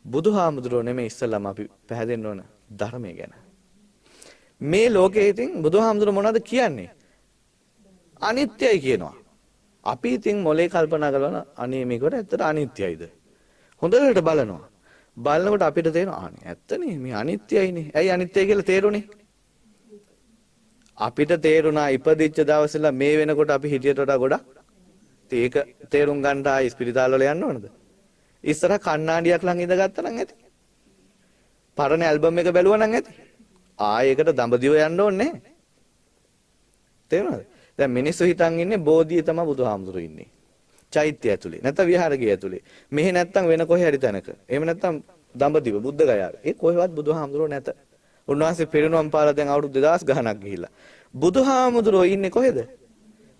බුදුහාමුදුරුවෝ නෙමෙයි ඉස්සල්ලාම අපි පැහැදෙන්න ඕන ධර්මය ගැන. මේ ලෝකයේ ඉතින් බුදුහාමුදුරුවෝ මොනවද කියන්නේ? අනිත්‍යයි කියනවා. අපි ඉතින් මොලේ කල්පනා කරනවා අනේ මේකට ඇත්තට අනිත්‍යයිද? හොඳට බලනවා. බලනකොට අපිට තේරෙනවා අනේ ඇත්තනේ මේ අනිත්‍යයිනේ. ඇයි අනිත්‍යයි කියලා තේරුනේ? අපිට තේරුණා ඉපදිච්ච දවසේලා මේ වෙනකොට අපි හිටියට වඩා ගොඩක්. ඒක තේරුම් ගන්න ආයි ස්පිරිතාල වල යන්න ඕනද? ඉස්සර කණ්ණාඩියක් ළඟ ඉඳගත්තා නම් ඇති. පරණ ඇල්බම් එක බැලුවා නම් ඇති. ආයෙකට දඹදිව යන්න ඕනේ නැහැ. තේරුණාද? දැන් මිනිස්සු හිතන් ඉන්නේ බෝධිය තමයි බුදුහාමුදුරු ඉන්නේ. චෛත්‍ය ඇතුලේ. නැත්නම් විහාරකයේ ඇතුලේ. මෙහෙ නැත්නම් වෙන කොහේ හරි තැනක. එහෙම නැත්නම් දඹදිව බුද්ධ ගයාවේ. ඒ කොහෙවත් බුදුහාමුදුරුවෝ නැත. උන්වහන්සේ පිරිනුවම් පාලා දැන් අවුරුදු 2000 ගණනක් ගිහිල්ලා. බුදුහාමුදුරුවෝ ඉන්නේ කොහෙද?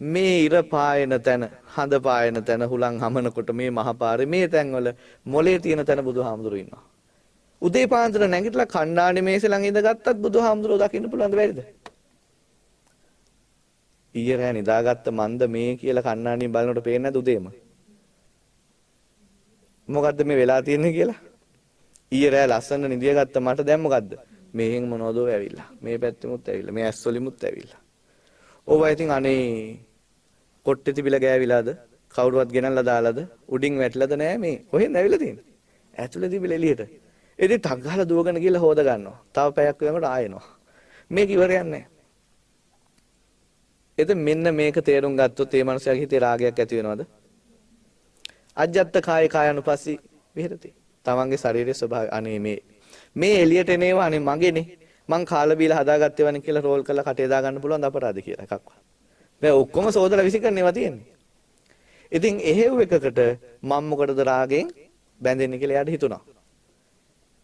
මේ ඉර පායන තැන, හඳ පායන තැන, හුලං හමනකොට මේ මහ පාරේ මේ තැන්වල මොලේ තියෙන තැන බුදුහාමුදුරුවෝ ඉන්නවා. උදේ පාන්දර නැගිටලා කණ්ණාඩි මේසෙ ළඟ ඉඳගත්තත් බුදුහාමුදුරුවෝ දකින්න පුළුවන්ද බැරිද? ඊයේ රෑ නිදාගත්ත මන්ද මේ කියලා කණ්ණාඩියෙන් බලනකොට පේන්නේ නැද්ද උදේම? මොකද්ද මේ වෙලා තියෙන්නේ කියලා? ඊයේ රෑ ලස්සන නිදියගත්ත මට දැන් මොකද්ද? මෙහෙන් මොනවදෝ ඇවිල්ලා. මේ පැත්තෙමුත් ඇවිල්ලා. මේ ඇස් වලිමුත් ඇවිල්ලා. ඕවා ඉතින් අනේ කොට්ටේ තිබිලා ගෑවිලාද? කවුරුවත් ගෙනල්ලා දාලාද? උඩින් වැටලාද නෑ මේ. කොහෙන්ද ඇවිල්ලා තියෙන්නේ? ඇතුලේ තිබිලා එළියට. ඉතින් ටක් ගහලා දුවගෙන ගිහලා හොද ගන්නවා. තව පැයක් වෙනකොට ආයෙනවා. මේක ඉවරයක් නෑ. එතෙන් මෙන්න මේක තේරුම් ගත්තොත් ඒ මනුස්සයාගේ හිතේ රාගයක් ඇති වෙනවද? අජ්ජත් කාය කායනුපස්සී විහෙරති. තමන්ගේ ශරීරයේ ස්වභාවය අනේ මේ එළියට එනේවා අනේ මගේනේ. මං කාලා බීලා හදාගත්තේ වනේ කියලා රෝල් කරලා කටේ දා ගන්න පුළුවන් අපරාධ කියලා එකක්වත්. දැන් ඔක්කොම සෝදලා විසිකරන්නේවා තියෙන්නේ. ඉතින් එහෙව් එකකට මම මොකටද රාගෙන් බැඳෙන්නේ කියලා එයාට හිතුණා.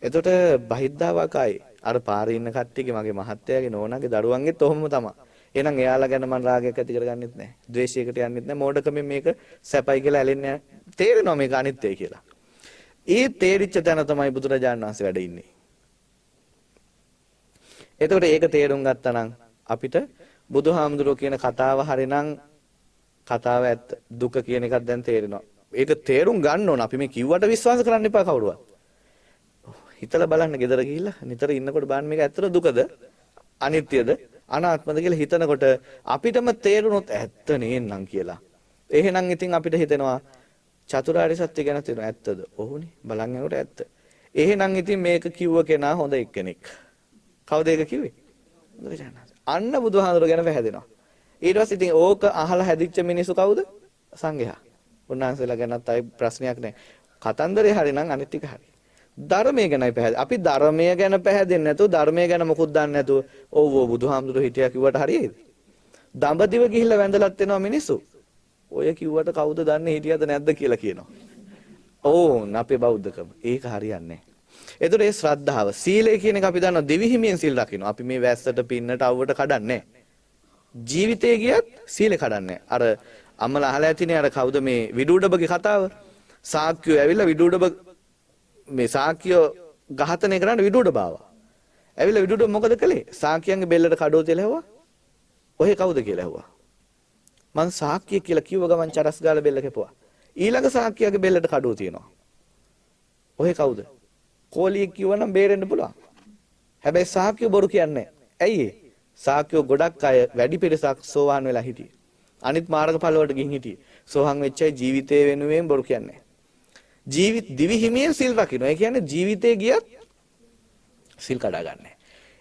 එතකොට බහිද්දාවකයි අර පාරේ ඉන්න කට්ටියගේ මගේ මහත්තයාගේ නෝනාගේ දරුවන්ගෙත් ඔහොම තමයි. එහෙනම් එයාලා ගැන මම රාගයක් ඇති කරගන්නෙත් නැහැ. ද්වේෂයකට යන්නෙත් නැහැ. මෝඩකමෙන් මේක සැපයි කියලා ඇලෙන්නේ නැහැ. තේරෙනවා මේක අනිත්‍යයි කියලා. ඒ තේරිච්ච තැන තමයි බුදුරජාණන් වහන්සේ වැඩ ඉන්නේ. එතකොට ඒක තේරුම් ගත්තා නම් අපිට බුදුහාමුදුරුවෝ කියන කතාව හරිනම් කතාව ඇත්ත. දුක කියන එකක් දැන් තේරෙනවා. ඒක තේරුම් ගන්න ඕන. අපි මේ කිව්වට විශ්වාස කරන්න එපා කවුරුවත්. හිතලා බලන්න ගෙදර ගිහිල්ලා නිතර ඉන්නකොට බලන්න මේක ඇත්තට දුකද? අනිත්‍යද? අනාත්මද කියලා හිතනකොට අපිටම තේරුනොත් ඇත්ත නේනම් කියලා. එහෙනම් ඉතින් අපිට හිතෙනවා චතුරාර්ය සත්‍ය ගැන තේරෙනවා ඇත්තද? ඔව්නේ. බලන් යනකොට ඇත්ත. එහෙනම් ඉතින් මේක කිව්ව කෙනා හොඳ එක්කෙනෙක්. කවුද ඒක කිව්වේ? අන්න බුදුහාමුදුරුවෝ ගැන පැහැදෙනවා. ඊට පස්සේ ඉතින් ඕක අහලා හැදිච්ච මිනිස්සු කවුද? සංඝයා. උන්වහන්සේලා ගැනත් අය ප්‍රශ්නයක් නැහැ. කතන්දරේ හරිනම් අනිත් ටික හරි. ධර්මය ගැනයි පැහැදිලි. අපි ධර්මය ගැන පැහැදෙන්නේ නැතුව ධර්මය ගැන මොකුත් දන්නේ නැතුව ඔව් බුදුහාමුදුරුවෝ හිටියා කිව්වට හරියයිද? දඹදිව ගිහිල්ලා වැඳලත් වෙනවා මිනිස්සු. ඔය කිව්වට කවුද දන්නේ හිටියද නැද්ද කියලා කියනවා. ඕන් අපේ බෞද්ධකම. ඒක හරියන්නේ නැහැ. එතකොට ඒ ශ්‍රද්ධාව සීලය කියන එක අපි දන්නවා දෙවිහිමියෙන් සීල් රකින්න. අපි මේ වැස්සට පින්නට අවුවට කඩන්නේ ජීවිතේ ගියත් සීලය කඩන්නේ අර අම්මලා අහලා ඇතිනේ අර කවුද මේ විදුඩබගේ කතාව. සාක්කියෝ ඇවිල්ලා විදුඩබ මේ සාක්කියෝ ඝාතනය කරන්න විදුඩබ ආවා. ඇවිල්ලා විදුඩබ මොකද කළේ? සාක්කියන්ගේ බෙල්ලට කඩුව තියලා හැවුවා. ඔහෙ කවුද කියලා ඇහුවා. මං සාක්කිය කියලා කිව්ව ගමන් චරස් ගාලා බෙල්ල කැපුවා. ඊළඟ සාක්කියගේ බෙල්ලට කඩුව තියෙනවා. ඔහෙ කවුද? කෝලියෙක් කිව්වනම් බේරෙන්න පුළුවන්. හැබැයි සාක්කිය බොරු කියන්නේ නැහැ. ඇයි ඒ? සාක්කියෝ ගොඩක් අය වැඩි පිරිසක් සෝවාන් වෙලා හිටියේ. අනිත් මාර්ගඵල වලට ගිහින් හිටියේ. සෝහන් වෙච්ච අය ජීවිතේ වෙනුවෙන් බොරු කියන්නේ නැහැ. දිවි හිමියෙන් සිල් රකින්න. ඒ කියන්නේ ජීවිතේ ගියත් සිල් කඩා ගන්නෑ.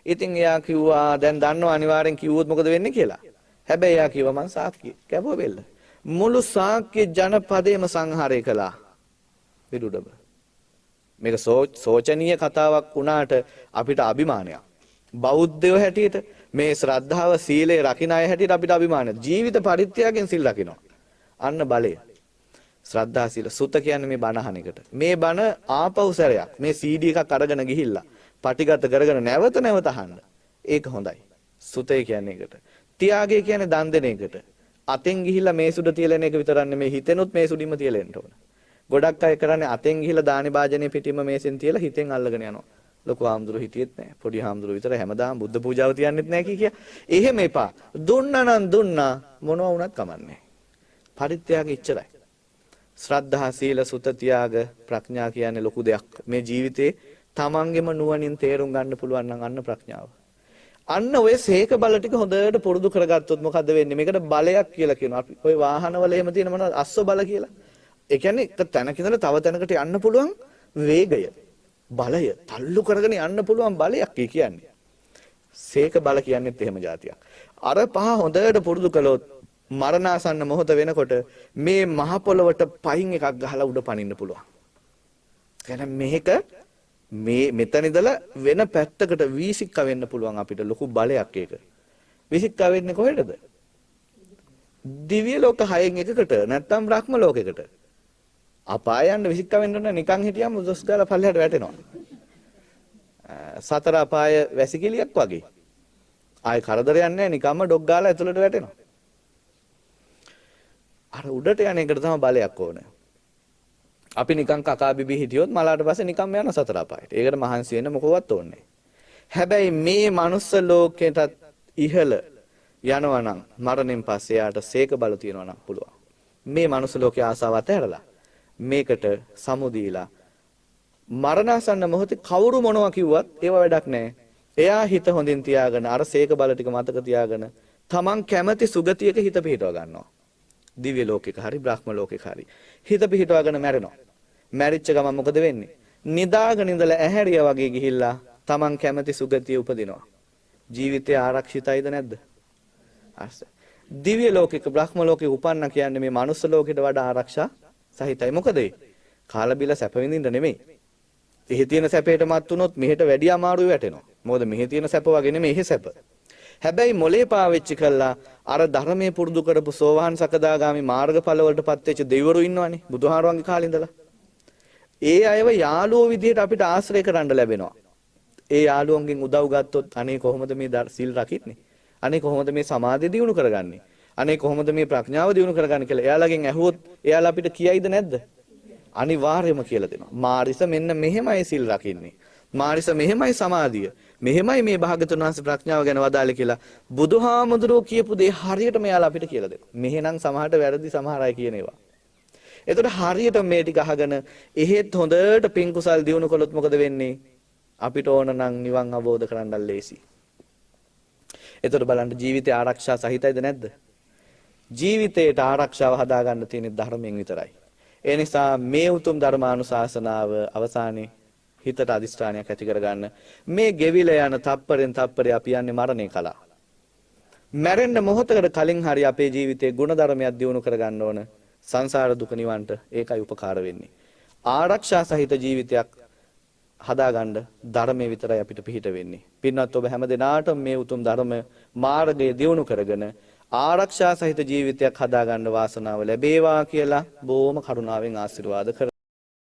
ඉතින් එයා කිව්වා දැන් දන්නවා අනිවාර්යෙන් කිව්වොත් මොකද වෙන්නේ කියලා. හැබැයි එයා කිව්වා මං සාක්කිය කැපුවා බෙල්ල. මුළු ශාක්‍ය ජනපදයේම සංහාරය කළා. විදුඩබ. මේක සෝචනීය කතාවක් වුණාට අපිට අභිමානයක්. බෞද්ධයෝ හැටියට මේ ශ්‍රද්ධාව සීලය රකින්න අය හැටියට අපිට අභිමානයක්. ජීවිත පරිත්‍යාගයෙන් සිල් රකින්නවා. අන්න බලය. ශ්‍රද්ධා සීල සුත කියන්නේ මේ බණ අහන එකට. මේ බණ ආපහු සැරයක් මේ CD එකක් අරගෙන ගිහිල්ලා පටිගත කරගෙන නැවත නැවත අහන්න. ඒක හොඳයි. සුතේ කියන්නේ ඒකට. ත්‍යාගය කියන්නේ දන් දෙන එකට. අතෙන් ගිහිල්ලා මේ සුඩ තියලෙන එක විතරක් නෙමෙයි හිතෙනුත් මේ සුඩින්ම තියලෙන්න ඕන. ගොඩක් අය කරන්නේ අතෙන් ගිහිල්ලා දානි භාජනයේ පිටින්ම මේසෙන් තියලා හිතෙන් අල්ලගෙන යනවා. ලොකු හාමුදුරු හිටියෙත් නැහැ. පොඩි හාමුදුරු විතර හැමදාම බුද්ධ පූජාව තියන්නෙත් නැහැ කිය. එහෙම එපා. දුන්නා නම් දුන්නා මොනවා වුණත් කමන්නේ. පරිත්‍යාගය ඉච්චරයි. ශ්‍රද්ධා සීල සුත ත්‍යාග ප්‍රඥා කියන්නේ ලොකු දෙයක්. මේ ජීවිතේ තමන්ගෙම නුවණින් තේරුම් ගන්න පුළුවන් නම් අන්න ප්‍රඥාව. අන්න ඔය සීක බල ටික හොඳට පුරුදු කරගත්තොත් මොකද වෙන්නේ? මේකට බලයක් කියලා කියනවා. අපි ඔය වාහනවල එහෙම තියෙන මොනවද අස්ස බල කියලා. ඒ කියන්නේ එක තැනක ඉඳලා තව තැනකට යන්න පුළුවන් වේගය, බලය, තල්ලු කරගෙන යන්න පුළුවන් බලයක් කියන්නේ. සීක බල කියන්නේත් එහෙම જાතියක්. අර පහ හොඳට පුරුදු කළොත් මරණාසන්න මොහොත වෙනකොට මේ මහ පොළවට පයින් එකක් ගහලා උඩ පනින්න පුළුවන්. එහෙනම් මේක මේ මෙතන ඉඳලා වෙන පැත්තකට වීසික්ක වෙන්න පුළුවන් අපිට ලොකු බලයක් ඒක. වීසික්ක වෙන්නේ කොහෙටද? දිව්‍ය ලෝක 6න් එකකට නැත්නම් බ්‍රහ්ම ලෝකයකට. අපාය යන්න වීසික්ක වෙන්න ඕන නිකන් හිටියම දොස් ගාලා පල්ලෙහාට වැටෙනවා. සතර අපාය වැසිකිළියක් වගේ. ආයේ කරදරයක් නැහැ නිකම්ම ඩොග් ගාලා ඇතුළට වැටෙනවා. අර උඩට යන එකට තමයි බලයක් ඕනේ. අපි නිකන් කකා බිබී හිටියොත් මලාට පස්සේ නිකන් යන සතර අපායට. ඒකට මහන්සි වෙන්න මොකවත් ඕනේ. හැබැයි මේ මනුස්ස ලෝකෙටත් ඉහළ යනවා නම් මරණයෙන් පස්සේ යාට සීක බල තියනවා නම් පුළුවන්. මේ මනුස්ස ලෝකයේ ආසාව අතහැරලා මේකට සමුදීලා මරණාසන්න මොහොතේ කවුරු මොනවා කිව්වත් ඒව වැඩක් නැහැ. එයා හිත හොඳින් තියාගෙන අර සීක බල ටික මතක තියාගෙන තමන් කැමති සුගතියක හිත පිහිටව ගන්නවා. දිව්‍ය ලෝකෙක හරි බ්‍රහ්ම ලෝකෙක හරි හිත පිහිටවගෙන මැරෙනවා. මැරිච්ච ගමන් මොකද වෙන්නේ? නිදාගෙන ඉඳලා ඇහැරියා වගේ ගිහිල්ලා Taman කැමති සුගතිය උපදිනවා. ජීවිතය ආරක්ෂිතයිද නැද්ද? අස්ස. දිව්‍ය ලෝකෙක බ්‍රහ්ම ලෝකෙක උපන්න කියන්නේ මේ මනුස්ස ලෝකෙට වඩා ආරක්ෂා සහිතයි. මොකද ඒ කාලා බිලා සැප විඳින්න නෙමෙයි. එහි තියෙන සැපේට මත් වුණොත් මෙහෙට වැඩි අමාරුයි වැටෙනවා. මොකද මෙහි තියෙන සැප වගේ නෙමෙයි එහි සැප. හැබැයි මොලේ පාවිච්චි කළා අර ධර්මයේ පුරුදු කරපු සෝවාන් සකදාගාමි මාර්ගඵල වලටපත් වෙච්ච දෙවිවරු ඉන්නවනේ බුදුහාරවන්ගේ කාලේ ඉඳලා. ඒ අයව යාළුවෝ විදිහට අපිට ආශ්‍රය කරන්න ලැබෙනවා. ඒ යාළුවන්ගෙන් උදව් ගත්තොත් අනේ කොහොමද මේ සිල් රකින්නේ? අනේ කොහොමද මේ සමාධිය දියුණු කරගන්නේ? අනේ කොහොමද මේ ප්‍රඥාව දියුණු කරගන්නේ කියලා එයාලගෙන් ඇහුවොත් එයාලා අපිට කියයිද නැද්ද? අනිවාර්යයෙන්ම කියලා දෙනවා. මාරිස මෙන්න මෙහෙමයි සිල් රකින්නේ. මාරිස මෙහෙමයි සමාධිය. මෙහෙමයි මේ භාගතුන් වහන්සේ ප්‍රඥාව ගැන වදාළේ කියලා බුදුහාමුදුරුවෝ කියපු දේ හරියට මෙයාලා අපිට කියලා දෙනවා. මෙහෙනම් සමහරට වැරදි සමහර අය කියන ඒවා. එතකොට හරියට මේ ටික අහගෙන එහෙත් හොඳට පින් කුසල් දියුණු කළොත් මොකද වෙන්නේ? අපිට ඕන නම් නිවන් අවබෝධ කරගන්න ලේසි. එතකොට බලන්න ජීවිතය ආරක්ෂා සහිතයිද නැද්ද? ජීවිතයට ආරක්ෂාව හදාගන්න තියෙන්නේ ධර්මයෙන් විතරයි. ඒ නිසා මේ උතුම් ධර්මානුශාසනාව අවසානයේ හිතට අදිස්ත්‍රාණයක් ඇති කරගන්න. මේ ගෙවිලා යන තප්පරෙන් තප්පරේ අපි යන්නේ මරණය කලා. මැරෙන්න මොහොතකට කලින් හරි අපේ ජීවිතේ ගුණධර්මයක් දියුණු කරගන්න ඕන. සංසාර දුක නිවන්ට ඒකයි උපකාර වෙන්නේ. ආරක්ෂා සහිත ජීවිතයක් හදාගන්න ධර්මයේ විතරයි අපිට පිහිට වෙන්නේ. පින්වත් ඔබ හැම දිනාටම මේ උතුම් ධර්ම මාර්ගය දියුණු කරගෙන ආරක්ෂා සහිත ජීවිතයක් හදාගන්න වාසනාව ලැබේවා කියලා බොහොම කරුණාවෙන් ආශිර්වාද කරනවා.